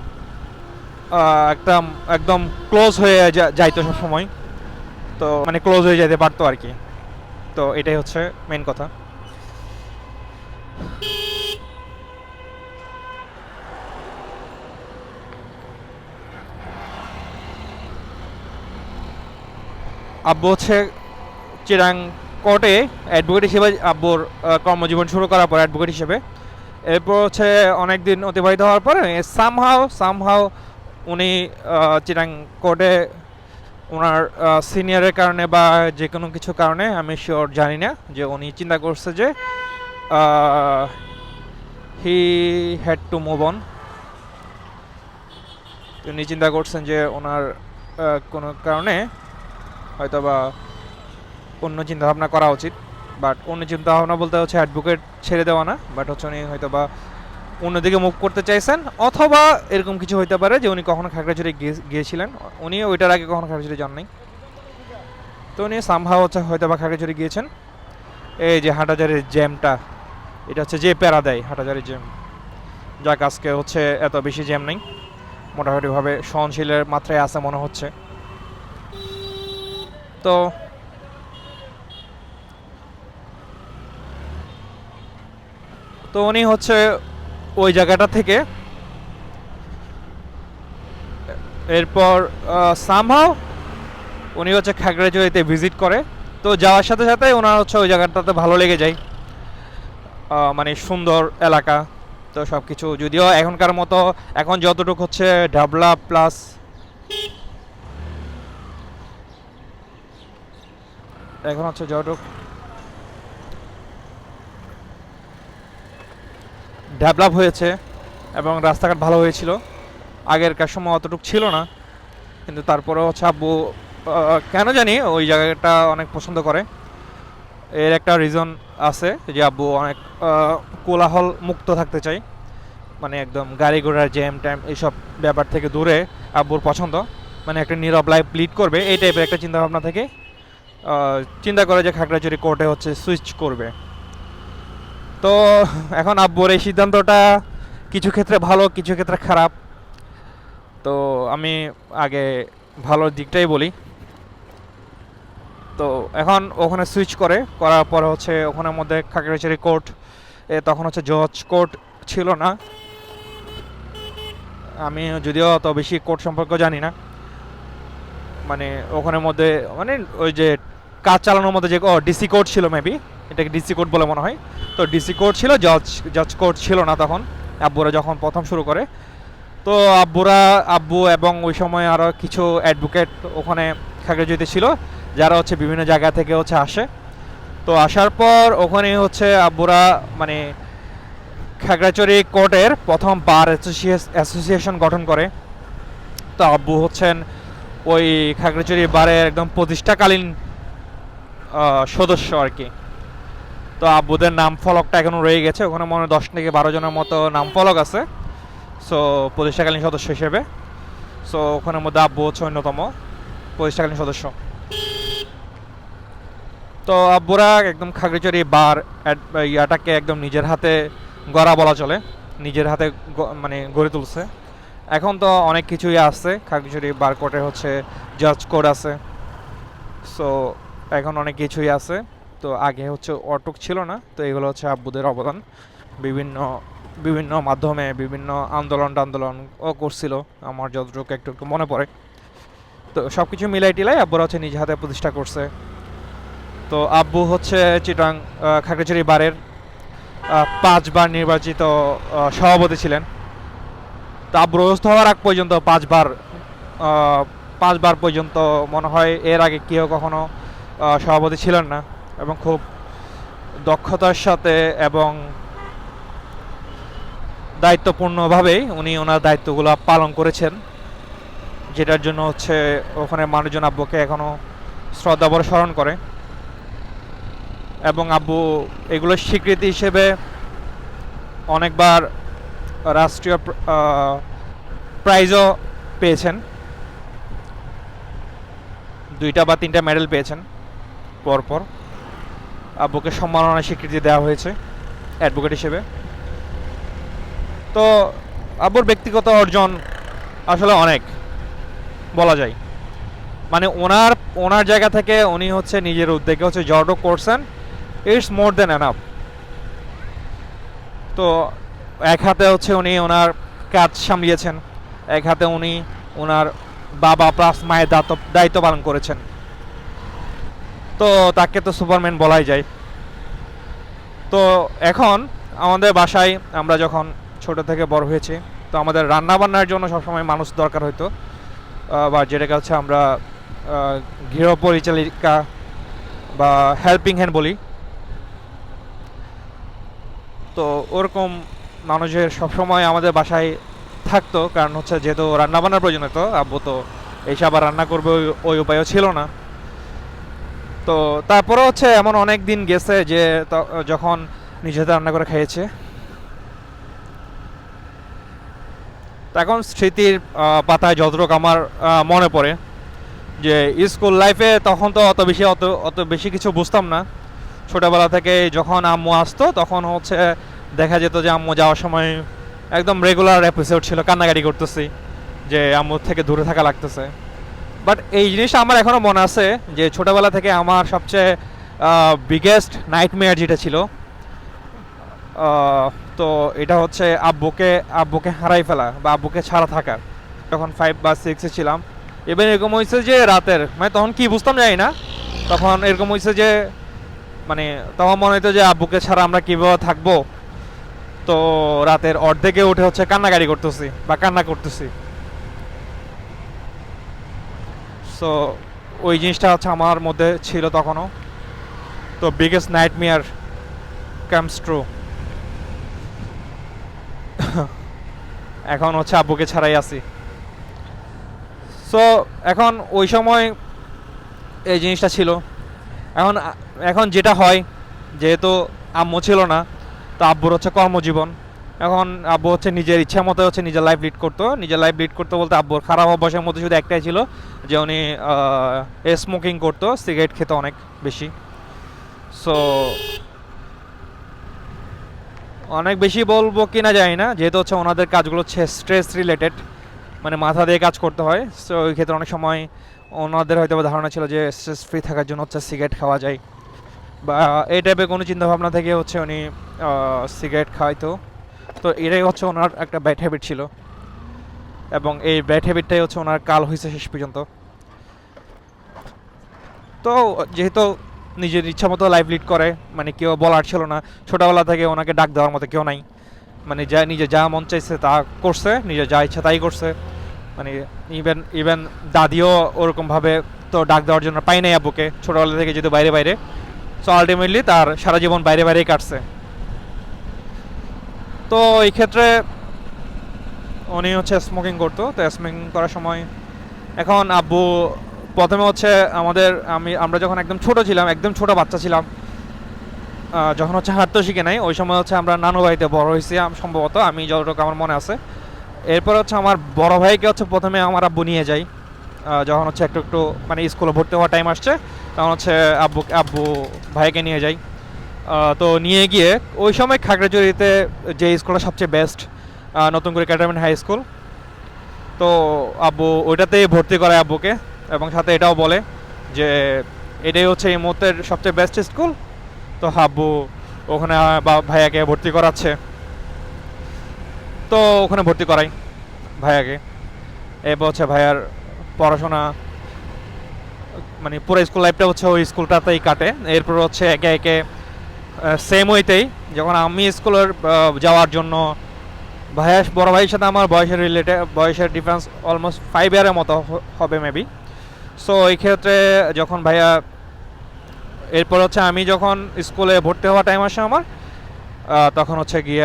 A: একটা একদম ক্লোজ হয়ে যাইতো সব সময়, তো মানে ক্লোজ হয়ে যেতে পারতো আর কি। তো এটাই হচ্ছে মেন কথা। আব্বু হচ্ছে চিরাং কোর্টে অ্যাডভোকেট হিসেবে আব্বুর কর্মজীবন শুরু করার পর অ্যাডভোকেট হিসেবে, এরপর হচ্ছে অনেক দিন অতিবাহিত হওয়ার পরে সামহাও উনি চিরাং কোর্টে ওনার সিনিয়রের কারণে বা যে কোনো কিছু কারণে, আমি শিওর জানি না, যে উনি চিন্তা করছে যে he had to move on. উনি চিন্তা করছেন যে ওনার কোনো কারণে হয়তো বা অন্য চিন্তাভাবনা করা উচিত। বাট অন্য চিন্তাভাবনা বলতে হচ্ছে অ্যাডভোকেট ছেড়ে দেওয়া না, বাট হচ্ছে উনি হয়তো বা অন্যদিকে মুভ করতে চাইছেন, অথবা এরকম কিছু হইতে পারে যে উনি কখনো খাগড়াছড়ি গিয়েছিলেন, উনি ওইটার আগে কখনো খাগড়াছড়ি যান নাই, তো উনি সামহাও হচ্ছে হয়তো বা খাগড়াছড়ি গিয়েছেন। এই যে হাটাজারির জ্যামটা, এটা হচ্ছে যে প্যারা দেয় হাটাজারির জ্যাম, যাক আজকে হচ্ছে এত বেশি জ্যাম নেই, মোটামুটিভাবে সহনশীলের মাত্রায় আছে মনে হচ্ছে। তো তো উনি হচ্ছে ওই জায়গাটা থেকে এরপর সামহাও উনি হচ্ছে খাগড়াছড়িতে ভিজিট করে। তো যাওয়ার সাথে সাথে ওনার হচ্ছে ওই জায়গাটাতে ভালো লেগে যায়, মানে সুন্দর এলাকা। তো সব কিছু যদিও এখনকার মতো, এখন যতটুকু হচ্ছে ডেভেলপ প্লাস এখন হচ্ছে যতটুকু ডেভেলপ হয়েছে এবং রাস্তাঘাট ভালো হয়েছিল, আগেরকার সময় অতটুকু ছিল না। কিন্তু তারপরে হচ্ছে আব্বু কেন জানি ওই জায়গাটা অনেক পছন্দ করে। এর একটা রিজন আছে যে আব্বু অনেক কোলাহল মুক্ত থাকতে চায়, মানে একদম গাড়ি ঘোড়ার জ্যাম ট্যাম এইসব ব্যাপার থেকে দূরে আব্বুর পছন্দ, মানে একটা নীরব লাইফ লিড করবে এই টাইপের একটা চিন্তাভাবনা থেকে চিন্তা করে যে খাগড়াছড়ি কোর্টে হচ্ছে সুইচ করবে। তো এখন আব্বুর এই সিদ্ধান্তটা কিছু ক্ষেত্রে ভালো, কিছু ক্ষেত্রে খারাপ। তো আমি আগে ভালো দিকটাই বলি। তো এখন ওখানে সুইচ করার পরে হচ্ছে ওখানের মধ্যে খাগড়াছড়ি কোর্ট, তখন হচ্ছে জজ কোর্ট ছিল না। আমি যদিও অত বেশি কোর্ট সম্পর্কে জানি না, মানে ওখানের মধ্যে মানে ওই যে কাজ চালানোর মধ্যে যে ডিসি কোর্ট ছিল, মেবি এটাকে ডিসি কোর্ট বলে মনে হয়। তো ডিসি কোর্ট ছিল, জজ কোর্ট ছিল না তখন আব্বুরা যখন প্রথম শুরু করে। তো আব্বু এবং ওই সময় আরও কিছু অ্যাডভোকেট ওখানে খাগড়াছড়িতে ছিল, যারা হচ্ছে বিভিন্ন জায়গা থেকে হচ্ছে আসে। তো আসার পর ওখানে হচ্ছে আব্বুরা মানে খাগড়াছড়ি কোর্টের প্রথম বার অ্যাসোসিয়েশন গঠন করে। তো আব্বু হচ্ছেন ওই খাগড়াছড়ি বারের একদম প্রতিষ্ঠাকালীন সদস্য আর কি। তো আব্বুদের নাম ফলকটা এখনও রয়ে গেছে, ওখানে মনে হয় 10 থেকে 12 জনের মতো নাম ফলক আছে। সো প্রতিষ্ঠাকালীন সদস্য হিসেবে, সো ওখানের মধ্যে আব্বু হচ্ছে অন্যতম প্রতিষ্ঠাকালীন সদস্য। তো আব্বুরা একদম খাগড়াছড়ি বার ইয়াটাকে একদম নিজের হাতে গড়া বলা চলে, নিজের হাতে মানে গড়ে তুলছে। এখন তো অনেক কিছুই আছে, খাগড়াছড়ি বার কোর্টে হচ্ছে জাজ কোর্ট আছে, সো এখন অনেক কিছুই আছে। তো আগে হচ্ছে অটুক ছিল না। তো এগুলো হচ্ছে আব্বুদের অবদান, বিভিন্ন বিভিন্ন মাধ্যমে বিভিন্ন আন্দোলন ও করছিল, আমার যতটুকু একটু একটু মনে পড়ে। তো সব কিছু মিলাই টিলাই আব্বুরা হচ্ছে নিজ হাতে প্রতিষ্ঠা করছে। তো আব্বু হচ্ছে চিটাং খাগড়াছড়ি বারের 5 বার নির্বাচিত সভাপতি ছিলেন। তো আব্বু রোস্ত হওয়ার আগ পর্যন্ত 5 বার পর্যন্ত মনে হয় এর আগে কেউ কখনো সভাপতি ছিলেন না, এবং খুব দক্ষতার সাথে এবং দায়িত্বপূর্ণভাবেই উনি ওনার দায়িত্বগুলো পালন করেছেন, যেটার জন্য হচ্ছে ওখানে মানুষজন আব্বুকে এখনও শ্রদ্ধাভরে স্মরণ করে। এবং আব্বু এগুলোর স্বীকৃতি হিসেবে অনেকবার রাষ্ট্রীয় প্রাইজও পেয়েছেন, 2টা বা 3টা মেডেল পেয়েছেন পরপর। আব্বুকে সম্মাননা স্বীকৃতি দেওয়া হয়েছে অ্যাডভোকেট হিসেবে। তো আব্বুর ব্যক্তিগত অর্জন আসলে অনেক বলা যায়, মানে ওনার জায়গা থেকে উনি হচ্ছে নিজের উদ্যোগে হচ্ছে যতটুক করছেন, ইটস মোর দেন এনাফ। তো এক হাতে হচ্ছে উনি ওনার কাজ সামলিয়েছেন, এক হাতে উনি ওনার বাবা প্লাস মায়ের দায়িত্ব পালন করেছেন। তো তাকে তো সুপারম্যান বলাই যায়। তো এখন আমাদের বাসায় আমরা যখন ছোট থেকে বড় হয়েছি, তো আমাদের রান্না বান্নার জন্য সবসময় মানুষ দরকার হতো, বা যেটাকে হচ্ছে আমরা গৃহ পরিচালিকা বা হেল্পিং হ্যান্ড বলি। তো ওরকম মানুষের সবসময় আমাদের বাসায় থাকতো, কারণ হচ্ছে যেহেতু রান্নাবান্নার প্রয়োজন হতো, আব্বু তো এইসব আবার রান্না করবে ওই উপায়ও ছিল না। তো তারপরে হচ্ছে এমন অনেক দিন গেছে যে যখন নিজেদের রান্না করে খেয়েছে। এখন স্মৃতির পাতায় যতটুকু আমার মনে পড়ে যে স্কুল লাইফে তখন তো অত বেশি কিছু বুঝতাম না। ছোটোবেলা থেকে যখন আম্মু আসতো তখন হচ্ছে দেখা যেত যে আম্মু যাওয়ার সময় একদম রেগুলার এপিসোড ছিল, কান্নাকাটি করতেছি যে আম্মুর থেকে দূরে থাকা লাগতেছে। বাট এই জিনিসটা আমার এখনও মনে আছে যে ছোটোবেলা থেকে আমার সবচেয়ে বিগেস্ট নাইটমেয়ার যেটা ছিল, তো এটা হচ্ছে আব্বুকে হারাই ফেলা বা আব্বুকে ছাড়া থাকা। যখন 5 বা 6-এ ছিলাম, এবার এরকম হয়েছে যে রাতের, মানে তখন কি বুঝতাম জানি না, তখন এরকম হয়েছে যে মানে তখন মনে হতো যে আব্বুকে ছাড়া আমরা কীভাবে থাকবো। তো রাতের অর্ধেকে উঠে হচ্ছে কান্নাকাটি করতেছি বা কান্না করতেছি। সো ওই জিনিসটা হচ্ছে আমার মধ্যে ছিল তখনও। তো বিগেস্ট নাইটমেয়ার কামস ট্রু। এখন হচ্ছে আব্বুকে ছাড়াই আছি। সো এখন ওই সময় এই জিনিসটা ছিল। এখন এখন যেটা হয়, যেহেতু আম্মু ছিল না, তো আব্বুর হচ্ছে কর্মজীবন। এখন আব্বু হচ্ছে নিজের ইচ্ছা মতো হচ্ছে নিজের লাইফ লিড করতো। নিজের লাইফ লিড করতে বলতে আব্বুর খারাপ অভ্যাসের মধ্যে শুধু একটাই ছিল যে উনি স্মোকিং করতো, সিগারেট খেতো অনেক বেশি। সো অনেক বেশি বলবো কি না জানি না, যেহেতু হচ্ছে ওনাদের কাজগুলো হচ্ছে স্ট্রেস রিলেটেড, মানে মাথা দিয়ে কাজ করতে হয়। সো ওই ক্ষেত্রে অনেক সময় ওনাদের হয়তো ধারণা ছিল যে স্ট্রেস ফ্রি থাকার জন্য হচ্ছে সিগারেট খাওয়া যায়, বা এই টাইপের কোনো চিন্তাভাবনা থেকে হচ্ছে উনি সিগারেট খাওয়াইতো। তো এটাই হচ্ছে ওনার একটা ব্যাড হ্যাবিট ছিল, এবং এই ব্যাড হ্যাবিটটাই হচ্ছে ওনার কাল হয়েছে শেষ পর্যন্ত। তো যেহেতু নিজের ইচ্ছা মতো লাইফ লিড করে, মানে কেউ বলার ছিল না। ছোটোবেলা থেকে ওনাকে ডাক দেওয়ার মতো কেউ নাই, মানে নিজে যা মন চাইছে তা করছে, নিজে যা ইচ্ছা তাই করছে। মানে ইভেন দাদিও ওরকমভাবে তো ডাক দেওয়ার জন্য পাই নাই আব্বুকে, ছোটোবেলা থেকে যেহেতু বাইরে বাইরে। সো আলটিমেটলি তার সারা জীবন বাইরে বাইরেই কাটছে। তো এই ক্ষেত্রে উনি হচ্ছে স্মোকিং করতো। তো স্মোকিং করার সময় এখন আব্বু প্রথমে হচ্ছে আমরা যখন একদম ছোট ছিলাম, একদম ছোট বাচ্চা ছিলাম, যখন হচ্ছে হাঁটতে শিখে নাই, ওই সময় হচ্ছে আমরা নানু বাড়িতে বড় হয়েছি সম্ভবত, আমি যতটুকু আমার মনে আছে। এরপর হচ্ছে আমার বড় ভাইকে হচ্ছে প্রথমে আমার আব্বু নিয়ে যাই, যখন হচ্ছে একটু একটু মানে স্কুলে ভর্তি হওয়ার টাইম আসছে, তখন হচ্ছে আব্বু ভাইকে নিয়ে যাই। তো নিয়ে গিয়ে ওই সময় খাগড়াছড়িতে যে স্কুলটা সবচেয়ে বেস্ট, নতুন করে ক্যান্টনমেন্ট হাই স্কুল, তো আব্বু ওইটাতেই ভর্তি করায় আব্বুকে, এবং সাথে এটাও বলে যে এটাই হচ্ছে এই মুহূর্তের সবচেয়ে বেস্ট স্কুল। তো আব্বু ওখানে ভাইয়াকে ভর্তি করাচ্ছে। তো ওখানে ভর্তি করাই ভাইয়াকে। এরপর হচ্ছে ভাইয়ার পড়াশোনা, মানে পুরো স্কুল লাইফটা হচ্ছে ওই স্কুলটাতেই কাটে। এরপর হচ্ছে একে একে সেম ওইতেই যখন আমি স্কুলের যাওয়ার জন্য, বড় ভাইয়ের সাথে আমার বয়সের ডিফারেন্স অলমোস্ট 5 ইয়ারের মতো হবে মেবি। সো এই ক্ষেত্রে যখন ভাইয়া, এরপর হচ্ছে আমি যখন স্কুলে ভর্তি হওয়ার টাইম আসে আমার, তখন হচ্ছে গিয়ে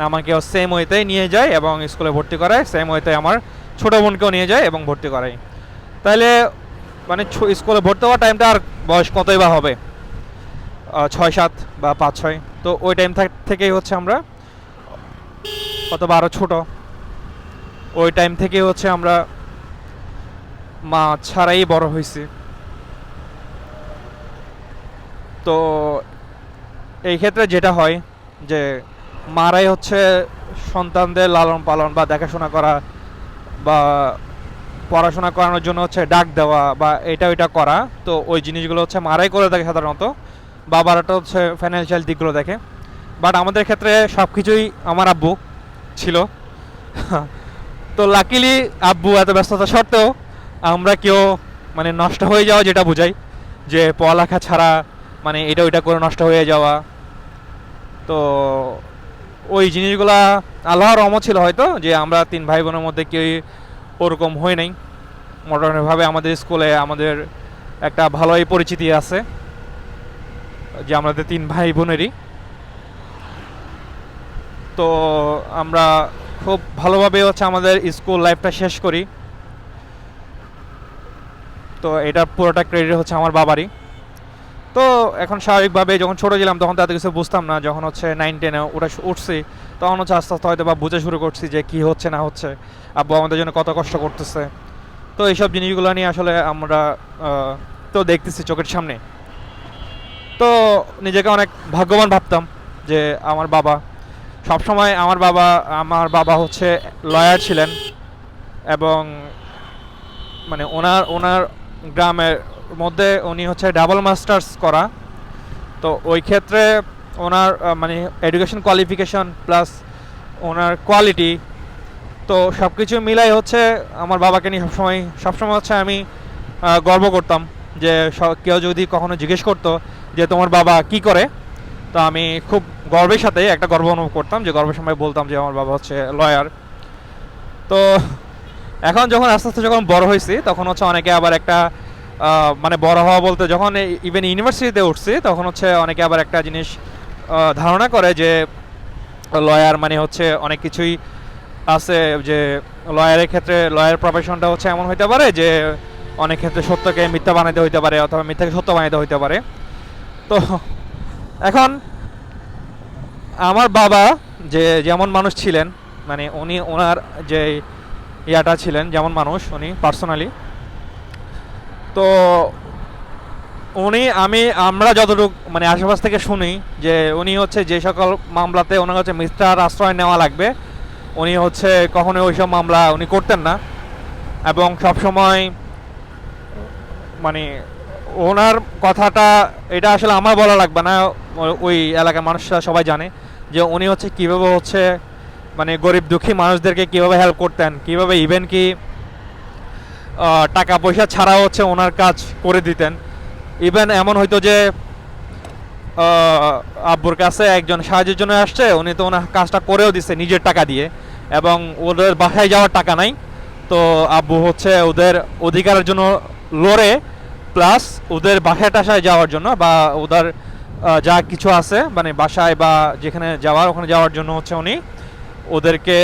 A: আমাকে সেম ওয়েতেই নিয়ে যায় এবং স্কুলে ভর্তি করায়। সেম ওয়েতে আমার ছোটো বোনকেও নিয়ে যায় এবং ভর্তি করায়। তাহলে মানে স্কুলে ভর্তি হওয়ার টাইমটা আর বয়স কতই বা হবে, 6-7 বা 5-6। তো ওই টাইম থেকেই হচ্ছে আমরা, অথবা আরও ছোটো, ওই টাইম থেকে হচ্ছে আমরা মা ছাড়াই বড় হয়েছি। তো এই ক্ষেত্রে যেটা হয় যে মারাই হচ্ছে সন্তানদের লালন পালন বা দেখাশোনা করা বা পড়াশোনা করানোর জন্য হচ্ছে ডাক দেওয়া বা এটা ওইটা করা। তো ওই জিনিসগুলো হচ্ছে মারাই করে থাকে সাধারণত, বাবারাটা হচ্ছে ফাইন্যান্সিয়াল দিকগুলো দেখে। বাট আমাদের ক্ষেত্রে সব কিছুই আমার আব্বু ছিল। তো লাকিলি আব্বু এত ব্যস্ততা সত্ত্বেও আমরা কেউ মানে নষ্ট হয়ে যাওয়া যেটা বোঝাই, যে পড়ালেখা ছাড়া মানে এটা ওইটা করে নষ্ট হয়ে যাওয়া, তো ওই জিনিসগুলা আল্লাহর রহমত ছিল হয়তো যে আমরা 3 ভাই বোনের মধ্যে কেউই ওরকম হয় নাই। মোটামুটিভাবে আমাদের স্কুলে আমাদের একটা ভালোই পরিচিতি আছে যে আমাদের 3 ভাই বোনেরই। তো আমরা খুব ভালোভাবে হচ্ছে আমাদের স্কুল লাইফটা শেষ করি। তো এটা পুরোটা ক্রেডিট হচ্ছে আমার বাবারই। তো এখন স্বাভাবিকভাবে যখন ছোটো ছিলাম তখন তাদের কিছু বুঝতাম না, যখন হচ্ছে 9-10-এ উঠছি তখন হচ্ছে আস্তে আস্তে হয়তো বা বুঝে শুরু করছি যে কী হচ্ছে না হচ্ছে, আব্বু আমাদের জন্য কত কষ্ট করতেছে। তো এইসব জিনিসগুলো নিয়ে আসলে আমরা তো দেখতেছি চোখের সামনে। তো নিজেকে অনেক ভাগ্যবান ভাবতাম যে আমার বাবা হচ্ছে লয়ার ছিলেন, এবং মানে ওনার গ্রামের মধ্যে উনি হচ্ছে ডাবল মাস্টার্স করা। তো ওই ক্ষেত্রে ওনার মানে এডুকেশন কোয়ালিফিকেশন প্লাস ওনার কোয়ালিটি, তো সব কিছু মিলাই হচ্ছে আমার বাবাকে নিয়ে সবসময় হচ্ছে আমি গর্ব করতাম। যে কেউ যদি কখনো জিজ্ঞেস করতো যে তোমার বাবা কি করে, তো আমি খুব গর্বের সাথে একটা গর্ব অনুভব করতাম, যে গর্বের সময় বলতাম যে আমার বাবা হচ্ছে লয়ার। তো এখন যখন আস্তে আস্তে যখন বড় হয়েছি তখন হচ্ছে অনেকে আবার একটা মানে বড় হওয়া বলতে যখন ইভেন ইউনিভার্সিটিতে উঠছি তখন হচ্ছে অনেকে আবার একটা জিনিস ধারণা করে যে লয়ার মানে হচ্ছে অনেক কিছুই আছে, যে লয়ারের ক্ষেত্রে লয়ার প্রফেশনটা হচ্ছে এমন হইতে পারে যে অনেক ক্ষেত্রে সত্যকে মিথ্যা বানাইতে হইতে পারে অথবা মিথ্যাকে সত্য বানাইতে হইতে পারে। তো এখন আমার বাবা যে যেমন মানুষ ছিলেন, মানে উনি ওনার যে ইয়াটা ছিলেন যেমন মানুষ উনি পার্সোনালি, তো আমরা যতটুকু মানে আশেপাশ থেকে শুনি যে উনি হচ্ছে যে সকল মামলাতে ওনার হচ্ছে মিথ্যার আশ্রয় নেওয়া লাগবে উনি হচ্ছে কখনোই ওইসব মামলা উনি করতেন না, এবং সবসময় মানে ওনার কথাটা এটা আসলে আমার বলা লাগবে না, ওই এলাকার মানুষরা সবাই জানে যে উনি হচ্ছে কীভাবে হচ্ছে মানে গরিব দুঃখী মানুষদেরকে কীভাবে হেল্প করতেন, কীভাবে ইভেন কি টাকা পয়সা ছাড়াও হচ্ছে ওনার কাজ করে দিতেন। ইভেন এমন হয়তো যে আব্বুর কাছে একজন সাহায্যের জন্য আসছে, উনি তো ওনার কাজটা করেও দিচ্ছে নিজের টাকা দিয়ে, এবং ওদের বাসায় যাওয়ার টাকা নাই, তো আব্বু হচ্ছে ওদের অধিকারের জন্য লড়ে প্লাস ওদের বাসায় টাসায় যাওয়ার জন্য বা ওদের যা কিছু আছে মানে বাসায় বা যেখানে যাওয়ার ওখানে যাওয়ার জন্য হচ্ছে উনি ওদেরকে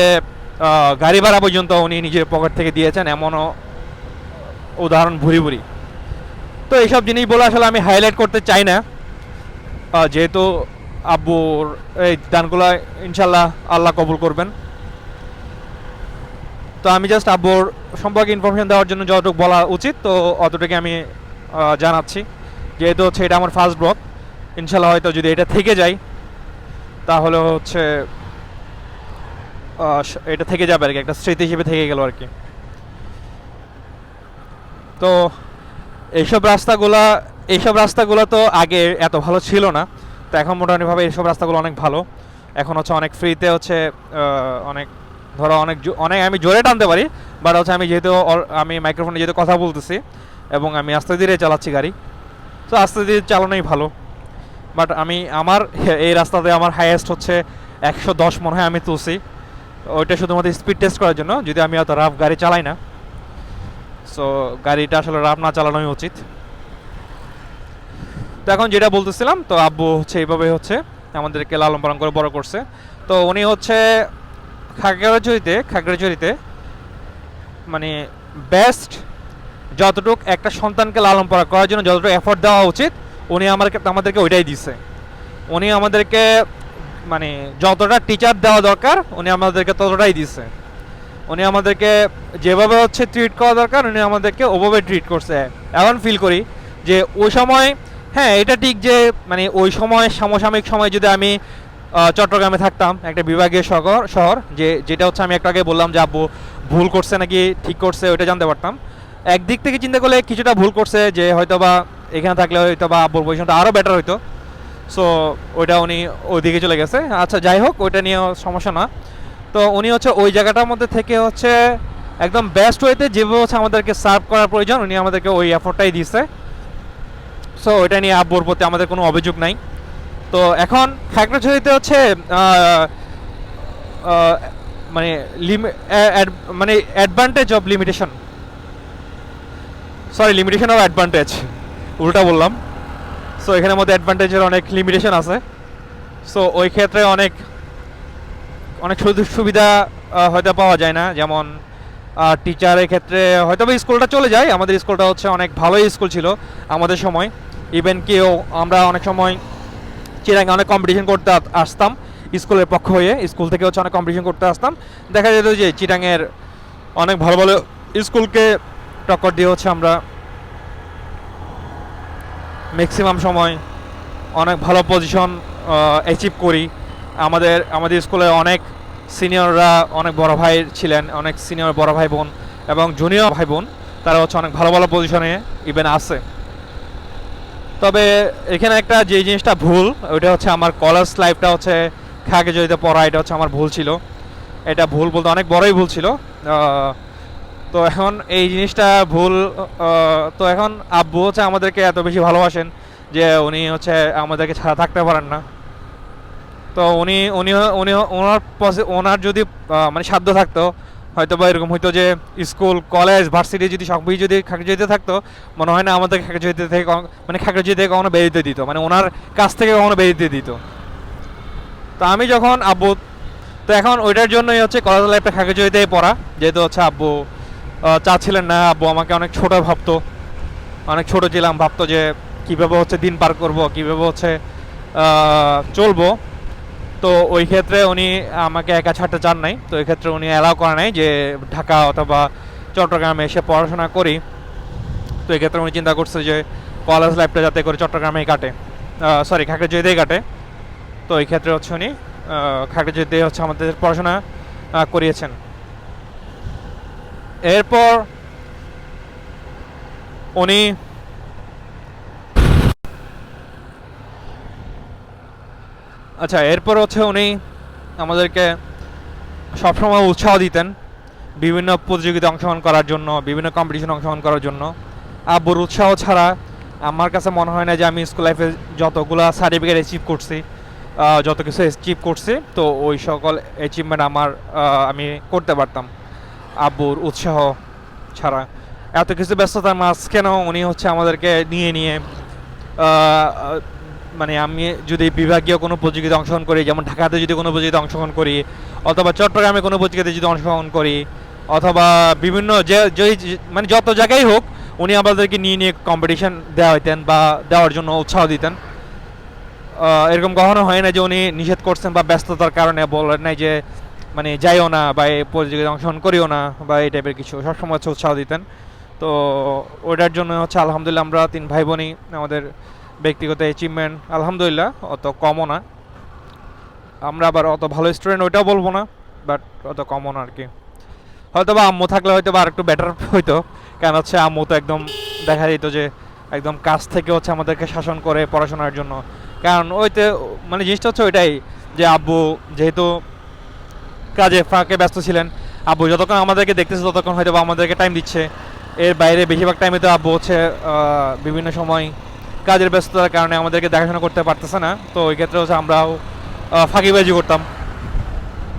A: গাড়ি ভাড়া পর্যন্ত উনি নিজের পকেট থেকে দিয়েছেন, এমনও উদাহরণ ভুরি ভুরি। তো এইসব জিনিস বলে আসলে আমি হাইলাইট করতে চাই না, যেহেতু আব্বুর এই দানগুলো ইনশাল্লাহ আল্লাহ কবুল করবেন। তো আমি জাস্ট আব্বুর সম্পর্কে ইনফরমেশন দেওয়ার জন্য যতটুকু বলা উচিত তো অতটুকু আমি জানাচ্ছি, যেহেতু হচ্ছে এটা আমার ফার্স্ট ব্লগ। ইনশাল্লাহ হয়তো যদি এটা থেকে যায় তাহলে হচ্ছে এটা থেকে যাবে আর কি, একটা স্মৃতি হিসেবে থেকে গেল আর কি। তো এইসব রাস্তাগুলো তো আগে এত ভালো ছিল না, তো এখন মোটামুটিভাবে এইসব রাস্তাগুলো অনেক ভালো। এখন হচ্ছে অনেক ফ্রিতে হচ্ছে অনেক ধরো অনেক আমি জোরে টানতে পারি, বাট হচ্ছে আমি মাইক্রোফোনে যেহেতু কথা বলতেছি এবং আমি আস্তে ধীরে চালাচ্ছি গাড়ি, তো আস্তে ধীরে চালানোই ভালো। বাট আমার এই রাস্তাতে আমার হাইয়েস্ট হচ্ছে 110 মনে হয় আমি তুলছি, ওইটা শুধুমাত্র স্পিড টেস্ট করার জন্য, যদি আমি অত রাফ গাড়ি চালাই না। সো গাড়িটা আসলে রাফ না চালানোই উচিত। তো এখন যেটা বলতেছিলাম, তো আব্বু হচ্ছে এইভাবে হচ্ছে আমাদেরকে লালন পালন করে বড় করছে। তো উনি হচ্ছে খাগড়াছড়িতে মানে বেস্ট যতটুক একটা সন্তানকে লালন পালন করার জন্য যতটুকু এফোর্ট দেওয়া উচিত উনি আমাদেরকে ওইটাই দিচ্ছে। উনি আমাদেরকে মানে যতটা টিচার দেওয়া দরকার উনি আমাদেরকে ততটাই দিচ্ছে। উনি আমাদেরকে যেভাবে হচ্ছে ট্রিট করা দরকার উনি আমাদেরকে ওভাবে ট্রিট করছে। এখন ফিল করি যে ওই সময়, হ্যাঁ এটা ঠিক যে মানে ওই সময় সমসাময়িক সময় যদি আমি চট্টগ্রামে থাকতাম, একটা বিভাগীয় শহর যেটা হচ্ছে আমি একটু আগে বললাম যে আব্বু ভুল করছে নাকি ঠিক করছে ওইটা জানতে পারতাম। একদিক থেকে চিন্তা করলে কিছুটা ভুল করছে, যে হয়তো বা এখানে থাকলে হয়তো বা আব্বুর পজিশনটা আরও বেটার হইতো। সো ওইটা উনি ওইদিকে চলে গেছে, আচ্ছা যাই হোক ওইটা নিয়ে সমস্যা না। তো উনি হচ্ছে ওই জায়গাটার মধ্যে থেকে হচ্ছে একদম বেস্ট ওয়েতে যেভাবে হচ্ছে আমাদেরকে সার্ভ করার প্রয়োজন উনি আমাদেরকে ওই এফোর্টটাই দিচ্ছে। সো ওইটা নিয়ে আব্বুর প্রতি আমাদের কোনো অভিযোগ নাই। তো এখন খাগড়াছড়িতে হচ্ছে মানে advantage of limitation, sorry limitation of advantage, উল্টা বললাম। সো এখানের মধ্যে অ্যাডভান্টেজের অনেক লিমিটেশন আছে। সো ওই ক্ষেত্রে অনেক অনেক সুযোগ সুবিধা হয়তো পাওয়া যায় না, যেমন টিচারের ক্ষেত্রে হয়তো বা স্কুলটা চলে যায়। আমাদের স্কুলটা হচ্ছে অনেক ভালোই স্কুল ছিল আমাদের সময়। ইভেন কেউ আমরা অনেক সময় চিরাঙ্গে অনেক কম্পিটিশন করতে আসতাম স্কুলের পক্ষ হয়ে, স্কুল থেকে হচ্ছে অনেক কম্পিটিশন করতে আসতাম। দেখা যেত যে চিরাঙের অনেক ভালো ভালো স্কুলকে টক্কর দিয়ে হচ্ছে আমরা ম্যাক্সিমাম সময় অনেক ভালো পজিশন অ্যাচিভ করি। আমাদের স্কুলে অনেক সিনিয়ররা অনেক বড় ভাই ছিলেন, অনেক সিনিয়র বড় ভাই বোন এবং জুনিয়র ভাই বোন, তারা হচ্ছে অনেক ভালো ভালো পজিশনে ইভেন আছে। তবে এখানে একটা যে জিনিসটা ভুল, ওইটা হচ্ছে আমার কলেজ লাইফটা হচ্ছে খাগড়াছড়িতে পড়া, এটা হচ্ছে আমার ভুল ছিল। এটা ভুল বলতে অনেক বড়ই ভুল ছিল। তো এখন এই জিনিসটা ভুল। তো এখন আব্বু হচ্ছে আমাদেরকে এত বেশি ভালোবাসেন যে উনি হচ্ছে আমাদেরকে ছাড়া থাকতে পারেন না। তো উনি উনি উনি ওনার যদি মানে সাধ্য থাকতো, হয়তো বা এরকম হইতো যে স্কুল কলেজ ভার্সিটি যদি সবই যদি খাগড়াছড়িতে থাকতো, মনে হয় না আমাদের খাগড়াছড়িতে থেকে মানে খাগড়াছড়ি থেকে কখনো বেরোতে দিত, মানে ওনার কাছ থেকে কখনো বেরোতে দিত। তো আমি যখন আব্বু, তো এখন ওইটার জন্যই হচ্ছে কলেজ লাইফটা খাগড়াছড়িতেই পড়া, যেহেতু হচ্ছে আব্বু চাচ্ছিলেন না। আব্বু আমাকে অনেক ছোট ভাবতো, অনেক ছোট ছিলাম, ভাবতো যে কীভাবে হচ্ছে দিন পার করব, কীভাবে হচ্ছে চলবো। তো ওই ক্ষেত্রে উনি আমাকে একা ছাড়তে চান নাই। তো এই ক্ষেত্রে উনি অ্যালাউ করে নাই যে ঢাকা অথবা চট্টগ্রামে এসে পড়াশোনা করি। তো এই ক্ষেত্রে উনি চিন্তা করছে যে কলেজ লাইফটা যাতে করে চট্টগ্রামেই কাটে, সরি খাগড়াছড়িতেই কাটে। তো এই ক্ষেত্রে হচ্ছে উনি খাগড়াছড়িতে হচ্ছে আমাদের পড়াশোনা করিয়েছেন। এরপর উনি এরপর হচ্ছে উনি আমাদেরকে সবসময় উৎসাহ দিতেন বিভিন্ন প্রতিযোগিতায় অংশগ্রহণ করার জন্য, বিভিন্ন কম্পিটিশনে অংশগ্রহণ করার জন্য। আব্বুর উৎসাহ ছাড়া আমার কাছে মনে হয় না যে আমি স্কুল লাইফে যতগুলো সার্টিফিকেট অ্যাচিভ করছি, যত কিছু অ্যাচিভ করছি, তো ওই সকল অ্যাচিভমেন্ট আমি করতে পারতাম আব্বুর উৎসাহ ছাড়া। এত কিছু ব্যস্ততার মাঝখানেও উনি হচ্ছে আমাদেরকে নিয়ে মানে আমি যদি বিভাগীয় কোনো প্রতিযোগিতায় অংশগ্রহণ করি, যেমন ঢাকাতে যদি কোনো প্রতিযোগিতায় অংশগ্রহণ করি, অথবা চট্টগ্রামে কোনো প্রতিযোগিতায় যদি অংশগ্রহণ করি, অথবা বিভিন্ন মানে যত জায়গায় হোক, উনি আমাদেরকে নিয়ে কম্পিটিশন হইতেন বা দেওয়ার জন্য উৎসাহ দিতেন। এরকম কখনো হয় না যে উনি নিষেধ করছেন বা ব্যস্ততার কারণে বলেন নাই যে মানে যাইও না বা এই প্রতিযোগিতায় অংশগ্রহণ করিও না বা এই টাইপের কিছু, সবসময় হচ্ছে উৎসাহ দিতেন। তো ওইটার জন্য হচ্ছে আলহামদুলিল্লাহ আমরা 3 ভাই বোনই আমাদের ব্যক্তিগত অ্যাচিভমেন্ট আলহামদুলিল্লাহ অত কমও না। আমরা আবার অত ভালো স্টুডেন্ট ওইটাও বলবো না, বাট অত কমও না আর কি। হয়তো বা আম্মু থাকলে হয়তো বা আর একটু বেটার হইতো, কারণ হচ্ছে আম্মু তো একদম দেখা যেত যে একদম কাছ থেকে হচ্ছে আমাদেরকে শাসন করে পড়াশোনার জন্য। কারণ ওইতে মানে জিনিসটা হচ্ছে ওইটাই যে আব্বু যেহেতু কাজে ফাঁকে ব্যস্ত ছিলেন, আব্বু যতক্ষণ আমাদেরকে দেখতেছে ততক্ষণ হয়তো বা আমাদেরকে টাইম দিচ্ছে। এর বাইরে বেশিরভাগ টাইমে তো আব্বু হচ্ছে বিভিন্ন সময় কাজের ব্যস্ততার কারণে আমাদেরকে দেখাশোনা করতে পারতেছে না। তো ওই ক্ষেত্রে হচ্ছে আমরাও ফাঁকিবাজি করতাম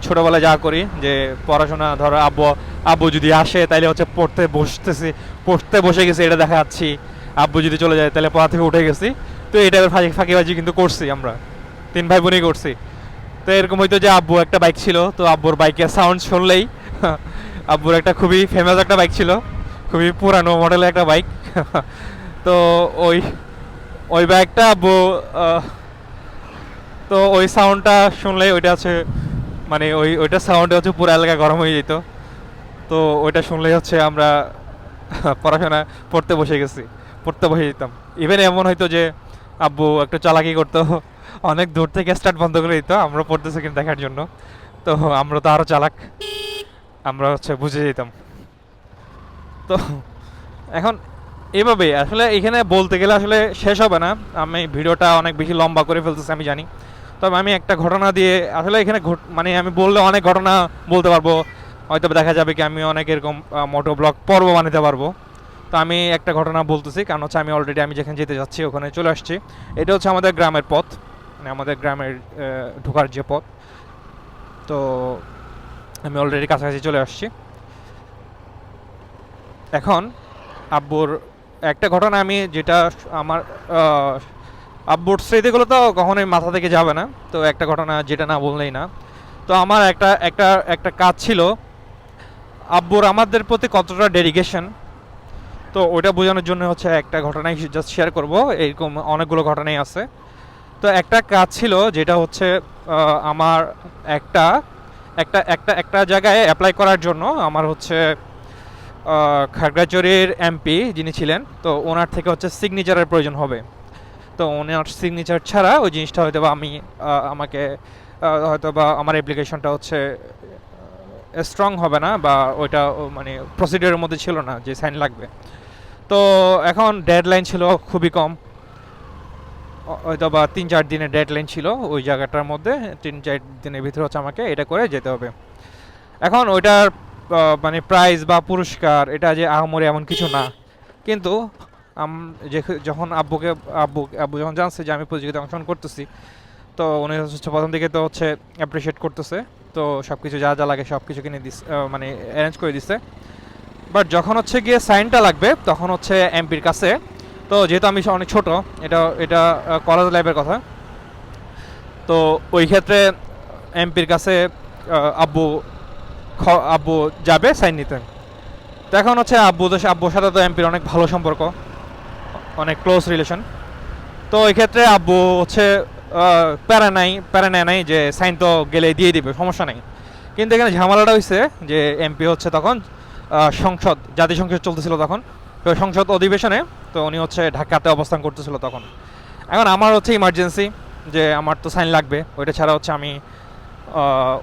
A: ছোটোবেলায় যা করি, যে পড়াশোনা ধরো আব্বু যদি আসে তাইলে হচ্ছে পড়তে বসে গেছি এটা দেখা যাচ্ছি, আব্বু যদি চলে যায় তাহলে পড়া থেকে উঠে গেছি। তো এই টাইপের ফাঁকিবাজি কিন্তু করছি আমরা 3 ভাই বোনই করছি। তো এরকম হইতো যে আব্বু একটা বাইক ছিল, তো আব্বুর বাইকের সাউন্ড শুনলেই আব্বুর একটা খুবই ফেমাস একটা বাইক ছিল, খুবই পুরানো মডেলের একটা বাইক। তো ওই বাইকটা আব্বু তো ওই সাউন্ডটা শুনলেই ওইটা হচ্ছে মানে ওইটা সাউন্ডে হচ্ছে পুরো এলাকা গরম হয়ে যেত। তো ওইটা শুনলেই হচ্ছে আমরা পড়াশোনা পড়তে বসে যেতাম। ইভেন এমন হয়তো যে আব্বু একটু চালাকি করতো, অনেক দূর থেকে স্টার্ট বন্ধ করে দিত আমরা পড়তেছি কিনা দেখার জন্য। তো আমরা তো আরও চালাক, আমরা হচ্ছে বুঝে যেতাম। তো এখন এভাবে আসলে এখানে বলতে গেলে আসলে শেষ হবে না, আমি ভিডিওটা অনেক বেশি লম্বা করে ফেলতেছি আমি জানি। তবে আমি একটা ঘটনা দিয়ে আসলে এখানে মানে আমি বললে অনেক ঘটনা বলতে পারবো, হয়তো দেখা যাবে কি আমি অনেক এরকম মোটো ব্লগ পর্ব বানাতে পারবো। তো আমি একটা ঘটনা বলতেছি, কারণ হচ্ছে আমি অলরেডি আমি যেখানে যেতে যাচ্ছি ওখানে চলে আসছি। এটা হচ্ছে আমাদের গ্রামের পথ, মানে আমাদের গ্রামের ঢোকার যে পথ। তো আমি অলরেডি কাছাকাছি চলে আসছি। এখন আব্বুর একটা ঘটনা আমি যেটা আমার আহ, আব্বুর স্মৃতিগুলো তো কখনোই মাথা থেকে যাবে না, তো একটা ঘটনা যেটা না বললেই না। তো আমার একটা একটা একটা কাজ ছিল, আব্বুর আমাদের প্রতি কতটা ডেডিকেশন, তো ওইটা বোঝানোর জন্য হচ্ছে একটা ঘটনাই জাস্ট শেয়ার করব। এরকম অনেকগুলো ঘটনাই আছে। তো একটা কাজ ছিল যেটা হচ্ছে আমার একটা একটা একটা একটা জায়গায় অ্যাপ্লাই করার জন্য আমার হচ্ছে খাগড়াছড়ির এমপি যিনি ছিলেন, তো ওনার থেকে হচ্ছে সিগনেচারের প্রয়োজন হবে। তো ওনার সিগনেচার ছাড়া ওই জিনিসটা হয়তো বা আমাকে হয়তো বা আমার অ্যাপ্লিকেশনটা হচ্ছে স্ট্রং হবে না, বা ওইটা মানে প্রসিডিওরের মধ্যে ছিল না যে সাইন লাগবে। তো এখন ডেডলাইন ছিল খুবই কম, হয়তো বা 3-4 দিনের ডেডলাইন ছিল ওই জায়গাটার মধ্যে। 3-4 দিনের ভিতরে হচ্ছে আমাকে এটা করে যেতে হবে। এখন ওইটার মানে প্রাইজ বা পুরস্কার এটা যে আহামরি এমন কিছু না, কিন্তু যখন আব্বু যখন জানছে যে আমি প্রতিযোগিতায় অংশগ্রহণ করতেছি, তো উনি হচ্ছে প্রথম দিকে তো হচ্ছে অ্যাপ্রিসিয়েট করতেছে, তো সব কিছু যা যা লাগে সব কিছু কিনে দিস, মানে অ্যারেঞ্জ করে দিছে। বাট যখন হচ্ছে গিয়ে সাইনটা লাগবে তখন হচ্ছে এমপির কাছে, তো যেহেতু আমি অনেক ছোট, এটা এটা কলেজ লাইফের কথা, তো ওই ক্ষেত্রে এমপির কাছে আব্বু আব্বু যাবে সাইন নিতে। তো এখন হচ্ছে আব্বুর সাথে তো এমপির অনেক ভালো সম্পর্ক, অনেক ক্লোজ রিলেশন। তো ওই ক্ষেত্রে আব্বু হচ্ছে প্যারা নেয় নাই যে সাইন তো গেলে দিয়ে দিবে, সমস্যা নেই। কিন্তু এখানে ঝামেলাটা হয়েছে যে এমপি হচ্ছে তখন জাতীয় সংসদ চলতেছিল তখন, তো সংসদ অধিবেশনে, তো উনি হচ্ছে ঢাকাতে অবস্থান করতেছিল তখন। এখন আমার হচ্ছে ইমার্জেন্সি, যে আমার তো সাইন লাগবে, ওইটা ছাড়া হচ্ছে আমি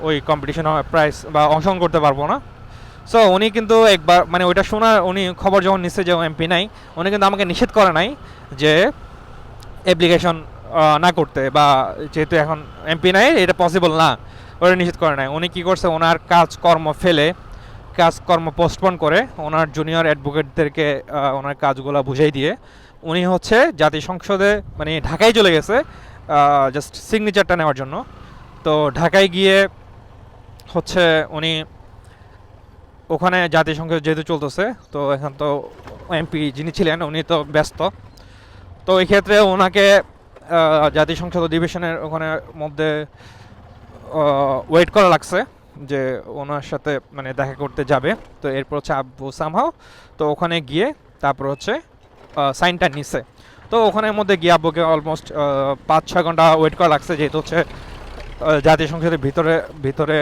A: ওই কম্পিটিশনে প্রাইজ বা অংশগ্রহণ করতে পারবো না। সো উনি কিন্তু একবার মানে ওইটা শোনা, উনি খবর যখন নিচ্ছে যে এমপি নাই, উনি কিন্তু আমাকে নিষেধ করে নাই যে অ্যাপ্লিকেশন না করতে, বা যেহেতু এখন এমপি নাই এটা পসিবল না, ওরা নিষেধ করে নাই। উনি কী করছে, ওনার কাজকর্ম পোস্টপোন করে ওনার জুনিয়র অ্যাডভোকেটদেরকে ওনার কাজগুলো বুঝাই দিয়ে উনি হচ্ছে জাতীয় সংসদে মানে ঢাকায় চলে গেছে জাস্ট সিগনেচারটা নেওয়ার জন্য। তো ঢাকায় গিয়ে হচ্ছে উনি ওখানে জাতীয় সংসদ যেহেতু চলতেছে, তো এখন তো এমপি যিনি ছিলেন উনি তো ব্যস্ত, তো এই ক্ষেত্রে ওনাকে জাতীয় সংসদ অধিবেশনের ওখানে মধ্যে ওয়েট করা লাগছে যে ওনার সাথে মানে দেখা করতে যাবে। তো এরপর হচ্ছে আব্বু সামহাও তো ওখানে গিয়ে তারপর হচ্ছে সাইনটা নিছে। তো ওখানের মধ্যে গিয়ে আব্বুকে অলমোস্ট 5-6 ঘন্টা ওয়েট করা লাগছে, যেহেতু হচ্ছে জাতীয় সংসদের ভিতরে ভিতরে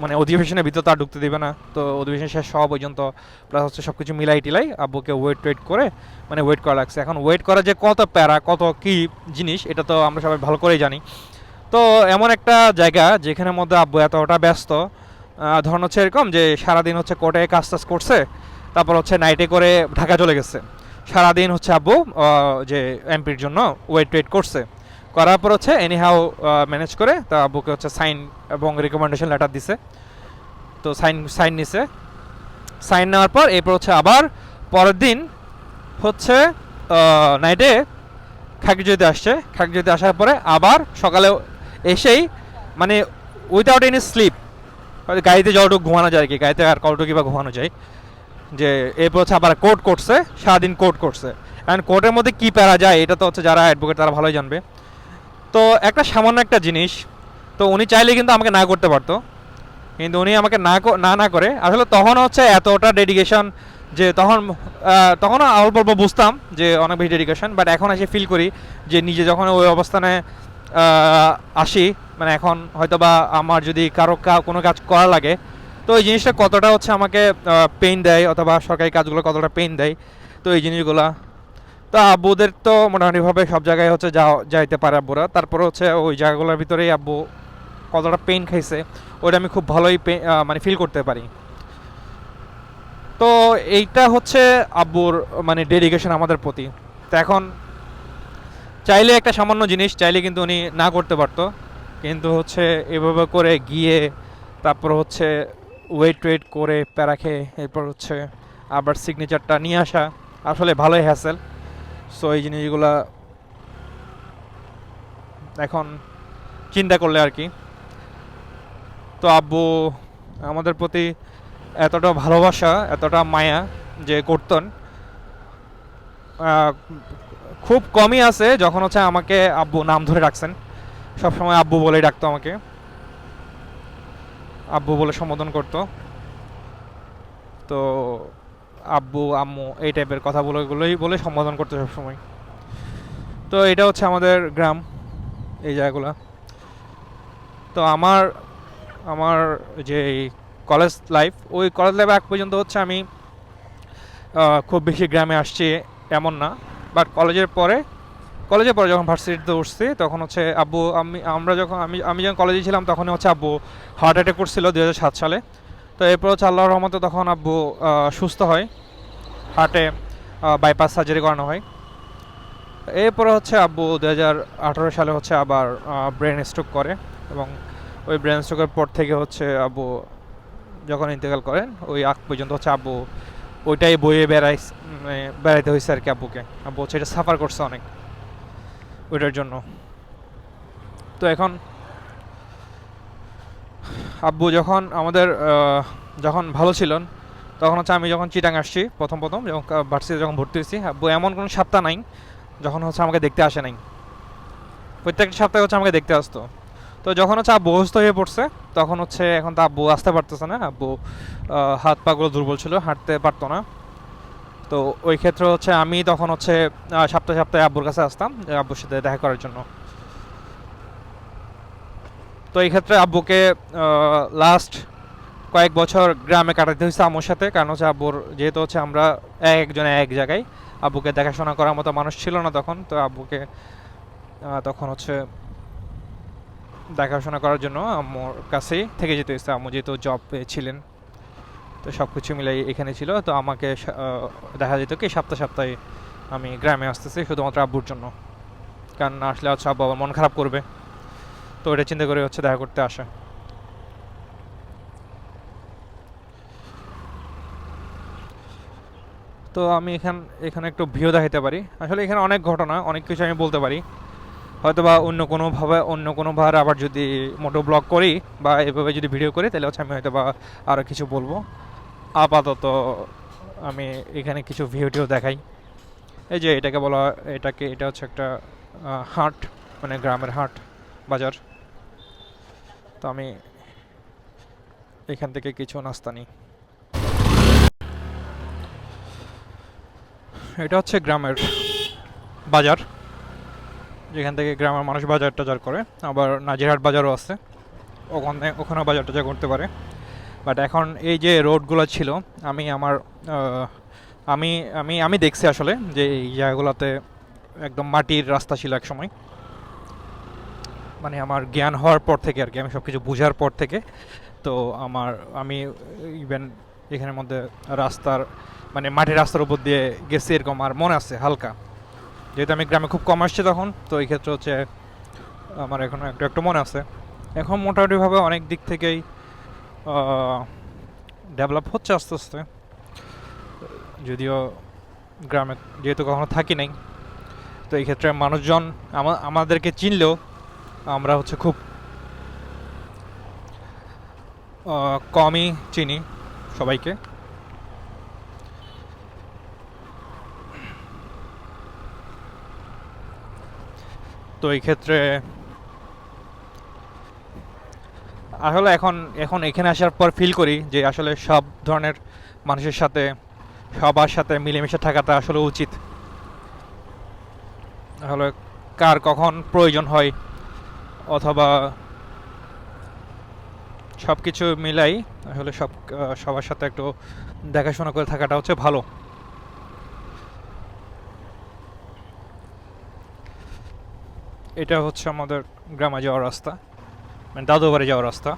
A: মানে অধিবেশনের ভিতরে তার ঢুকতে দিবে না, তো অধিবেশন শেষ হওয়া পর্যন্ত প্লাস হচ্ছে সব কিছু মিলাই টিলাই আব্বুকে ওয়েট করে মানে ওয়েট করা লাগছে। এখন ওয়েট করা যে কত প্যারা কত কী জিনিস এটা তো আমরা সবাই ভালো করেই জানি। তো এমন একটা জায়গা যেখানের মধ্যে আব্বু এতটা ব্যস্ত, ধরুন হচ্ছে এরকম যে সারাদিন হচ্ছে কোর্টে কাজ টাজ করছে, তারপর হচ্ছে নাইটে করে ঢাকা চলে গেছে, সারাদিন হচ্ছে আব্বু যে এমপির জন্য ওয়েট করছে, করার পর হচ্ছে এনিহাও ম্যানেজ করে তা আব্বুকে হচ্ছে সাইন এবং রিকমেন্ডেশন লেটার দিছে। তো সাইন নিছে, সাইন নেওয়ার পর এরপর হচ্ছে আবার পরের দিন হচ্ছে নাইটে খাগড়াছড়িতে আসার পরে আবার সকালে এসেই মানে উইথাউট এনি স্লিপ, গাড়িতে যতটুকু ঘুমানো যায় আর কি, গাড়িতে আর কতটুকু বা ঘুমানো যায়, যে এরপর হচ্ছে আবার কোর্ট করছে, সারাদিন কোর্ট করছে। অ্যান্ড কোর্টের মধ্যে কী প্যারা যায় এটা তো হচ্ছে যারা অ্যাডভোকেট তারা ভালোই জানবে। তো একটা সামান্য একটা জিনিস, তো উনি চাইলে কিন্তু আমাকে না করতে পারতো, কিন্তু উনি আমাকে না করে আসলে তখন হচ্ছে এতটা ডেডিকেশন যে তখন অল্প অল্প বুঝতাম যে অনেক বেশি ডেডিকেশন, বাট এখন এসে ফিল করি যে নিজে যখন ওই অবস্থানে আসি, মানে এখন হয়তো বা আমার যদি কোনো কাজ করা লাগে, তো এই জিনিসটা কতটা হচ্ছে আমাকে পেইন দেয়, অথবা সরকারি কাজগুলো কতটা পেইন দেয়, তো এই জিনিসগুলো তো আব্বুদের তো মোটামুটিভাবে সব জায়গায় হচ্ছে যাইতে পারে আব্বুরা, তারপর হচ্ছে ওই জায়গাগুলোর ভিতরেই আব্বু কতটা পেইন খাইছে ওটা আমি খুব ভালোই মানে ফিল করতে পারি। তো এইটা হচ্ছে আব্বুর মানে ডেডিকেশন আমাদের প্রতি। তো এখন চাইলে একটা সামান্য জিনিস চাইলে কিন্তু উনি না করতে পারতো, কিন্তু হচ্ছে এভাবে করে গিয়ে তারপর হচ্ছে ওয়েট করে প্যারা খেয়ে এরপর হচ্ছে আবার সিগনেচারটা নিয়ে আসা আসলে ভালোই হ্যাসেল। সো এই জিনিসগুলা এখন চিন্তা করলে আর কি। তো আব্বু আমাদের প্রতি এতটা ভালোবাসা এতটা মায়া যে করতেন, আহ, খুব কমই আছে যখন হচ্ছে আমাকে আব্বু নাম ধরে ডাকছেন। সবসময় আব্বু বলেই ডাকতো আমাকে, আব্বু বলে সম্বোধন করতো। তো আব্বু আম্মু এই টাইপের কথা বলেগুলোই বলে সম্বোধন করতো সবসময়। তো এটা হচ্ছে আমাদের গ্রাম, এই জায়গাগুলো। তো আমার আমার যে কলেজ লাইফ, ওই কলেজ লাইফ আগ পর্যন্ত হচ্ছে আমি খুব বেশি গ্রামে আসছি এমন না। বাট কলেজের পরে যখন ভার্সিটিতে উঠছি তখন হচ্ছে আব্বু আমরা যখন আমি যখন কলেজে ছিলাম তখন হচ্ছে আব্বু হার্ট অ্যাটাক করছিল 2007 সালে। তো এরপর হচ্ছে আল্লাহর রহমতে তখন আব্বু সুস্থ হয়, হার্টে বাইপাস সার্জারি করানো হয়। এরপরে হচ্ছে আব্বু 2018 সালে হচ্ছে আবার ব্রেন স্ট্রোক করে, এবং ওই ব্রেন স্ট্রোকের পর থেকে হচ্ছে আব্বু যখন ইন্তেকাল করেন ওই আগ পর্যন্ত হচ্ছে আব্বু ওইটাই বয়ে বেড়াইতে হয়েছে আর কি। আব্বু হচ্ছে এটা সাফার করছে অনেক ওইটার জন্য। তো এখন আব্বু যখন যখন ভালো ছিলেন তখন হচ্ছে আমি যখন চিটাং আসছি প্রথম যখন ভার্সিটিতে যখন ভর্তি হয়েছি, আব্বু এমন কোনো সপ্তাহ নাই যখন হচ্ছে আমাকে দেখতে আসে নাই। প্রত্যেকটা সপ্তাহে হচ্ছে আমাকে দেখতে আসতো। তো যখন হচ্ছে আব্বু অসুস্থ হয়ে পড়ছে তখন হচ্ছে এখন তো আব্বু আসতে পারতেছে না। আব্বু হাত পাগুলো দুর্বল ছিল, হাঁটতে পারতো না। তো ওই ক্ষেত্রে হচ্ছে আমি তখন হচ্ছে সপ্তাহে সপ্তাহে আব্বুর কাছে আসতাম আব্বুর সাথে দেখা করার জন্য। তো এই ক্ষেত্রে আব্বুকে লাস্ট কয়েক বছর গ্রামে কাটাতে হয়েছে আম্মুর সাথে, কারণ হচ্ছে আব্বুর যেহেতু হচ্ছে আমরা একজন এক জায়গায়, আব্বুকে দেখাশোনা করার মতো মানুষ ছিল না তখন। তো আব্বুকে তখন হচ্ছে দেখাশোনা করার জন্য আম্মুর কাছেই থেকে যেতে হয়েছে। আম্মু যেহেতু জব ছিলেন, তো সব কিছু মিলাই এখানে ছিল। তো আমাকে দেখা যেত কি সপ্তাহে সপ্তাহে আমি গ্রামে আসতেছি শুধুমাত্র আব্বুর জন্য, কারণ না আসলে হচ্ছে আব্বু আবার মন খারাপ করবে। তো এটা চিন্তা করে হচ্ছে দেখা করতে আসে। তো আমি এখানে একটু ভিউ দেখাতে পারি। আসলে এখানে অনেক ঘটনা, অনেক কিছু আমি বলতে পারি। হয়তো বা অন্য কোনোভাবে আবার যদি মোটো ব্লগ করি বা এভাবে যদি ভিডিও করি তাহলে হচ্ছে আমি হয়তো বা আরও কিছু বলবো। আপাতত আমি এখানে কিছু ভিডিও দেখাই। এই যে এটাকে বলা হয়, এটা হচ্ছে একটা হাট, মানে গ্রামের হাট বাজার। তো আমি এখান থেকে কিছু নাস্তা নিই। এটা হচ্ছে গ্রামের বাজার, যেখান থেকে গ্রামের মানুষ বাজার টাজার করে। আবার নাজিরহাট বাজারও আছে, ওখানেও বাজার টাজার করতে পারে। বাট এখন এই যে রোডগুলো ছিল, আমি আমার আহ, আমি আমি আমি দেখছি আসলে যে এই জায়গাগুলোতে একদম মাটির রাস্তা ছিল এক সময়। মানে আমার জ্ঞান হওয়ার পর থেকে আর কি, আমি সব কিছু বোঝার পর থেকে। তো আমি ইভেন এখানের মধ্যে রাস্তার মানে মাটির রাস্তার উপর দিয়ে গেছি এরকম আর মনে আছে হালকা, যেহেতু আমি গ্রামে খুব কম আসছি তখন। তো এই ক্ষেত্রে হচ্ছে আমার এখন একটু একটু মনে আছে। এখন মোটামুটিভাবে অনেক দিক থেকেই ডেভেলপ হচ্ছে আস্তে আস্তে, যদিও গ্রামে যেহেতু কখনো থাকি নাই। তো এই ক্ষেত্রে মানুষজন আমাদেরকে চিনলেও আমরা হচ্ছে খুব কমই চিনি সবাইকে। তো এই ক্ষেত্রে আসলে এখন এখন এখানে আসার পর ফিল করি যে আসলে সব ধরনের মানুষের সাথে, সবার সাথে মিলেমিশে থাকাটা আসলে উচিত। আসলে কার কখন প্রয়োজন হয় অথবা সব কিছু মিলাই আসলে সবার সাথে একটু দেখাশোনা করে থাকাটা হচ্ছে ভালো। এটা হচ্ছে আমাদের গ্রামে যাওয়ার রাস্তা, মানে দাদু বাড়ি যাওয়ার রাস্তা।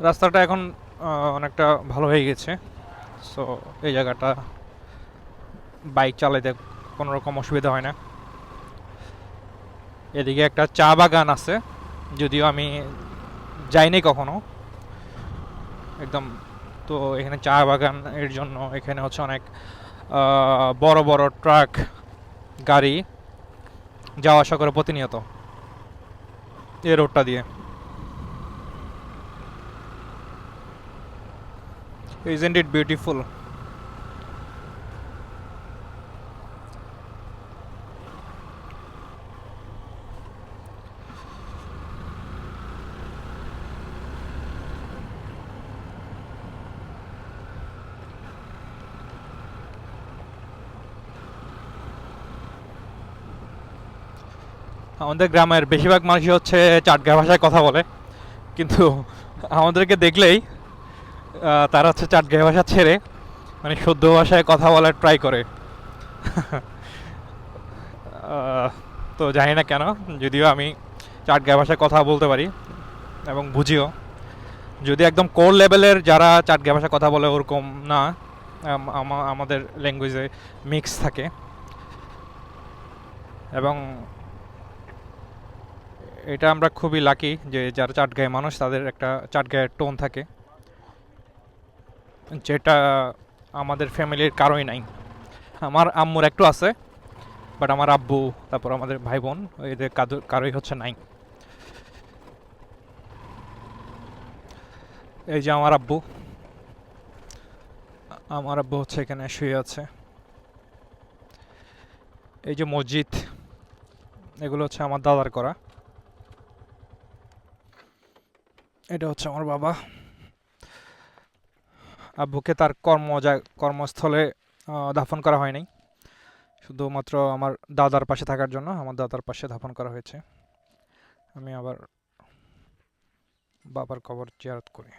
A: রাস্তাটা এখন অনেকটা ভালো হয়ে গেছে। সো এই জায়গাটা বাইক চালাইতে কোনো রকম অসুবিধা হয় না। এদিকে একটা চা বাগান আছে, যদিও আমি যাইনি কখনো একদম। তো এখানে চা বাগান এর জন্য এখানে হচ্ছে অনেক বড় বড় ট্রাক গাড়ি যাওয়া আসা করে প্রতিনিয়ত এই রোডটা দিয়ে। Isn't it beautiful? আমাদের গ্রামের বেশিরভাগ মানুষই হচ্ছে চাটগাঁয় ভাষায় কথা বলে, কিন্তু আমাদেরকে দেখলেই তারা হচ্ছে চাটগাঁয় ভাষা ছেড়ে মানে শুদ্ধ ভাষায় কথা বলার ট্রাই করে। আহ, তো জানি না কেন, যদিও আমি চাটগাঁয় ভাষায় কথা বলতে পারি এবং বুঝিও, যদি একদম কোর লেভেলের যারা চাটগাঁয় ভাষায় কথা বলে ওরকম না। আমাদের ল্যাঙ্গুয়েজে মিক্স থাকে, এবং এটা আমরা খুবই লাকি যে যারা চাটগাঁয়ের মানুষ তাদের একটা চাটগাঁয়ের টোন থাকে, যেটা আমাদের ফ্যামিলির কারোই নাই। আমার আম্মুর একটু আছে, বাট আমার আব্বু, তারপর আমাদের ভাই বোন, এদের কারোই হচ্ছে নাই। এই যে আমার আব্বু হচ্ছে এখানে শুয়ে আছে। এই যে মসজিদ, এগুলো হচ্ছে আমার দাদার করা। এটা হচ্ছে আমার বাবা। আব্বুকে তার কর্মস্থলে দাফন করা হয়নি, শুধুমাত্র আমার দাদার পাশে থাকার জন্য আমার দাদার পাশে দাফন করা হয়েছে। আমি আবার বাবার কবর জিয়ারত করি।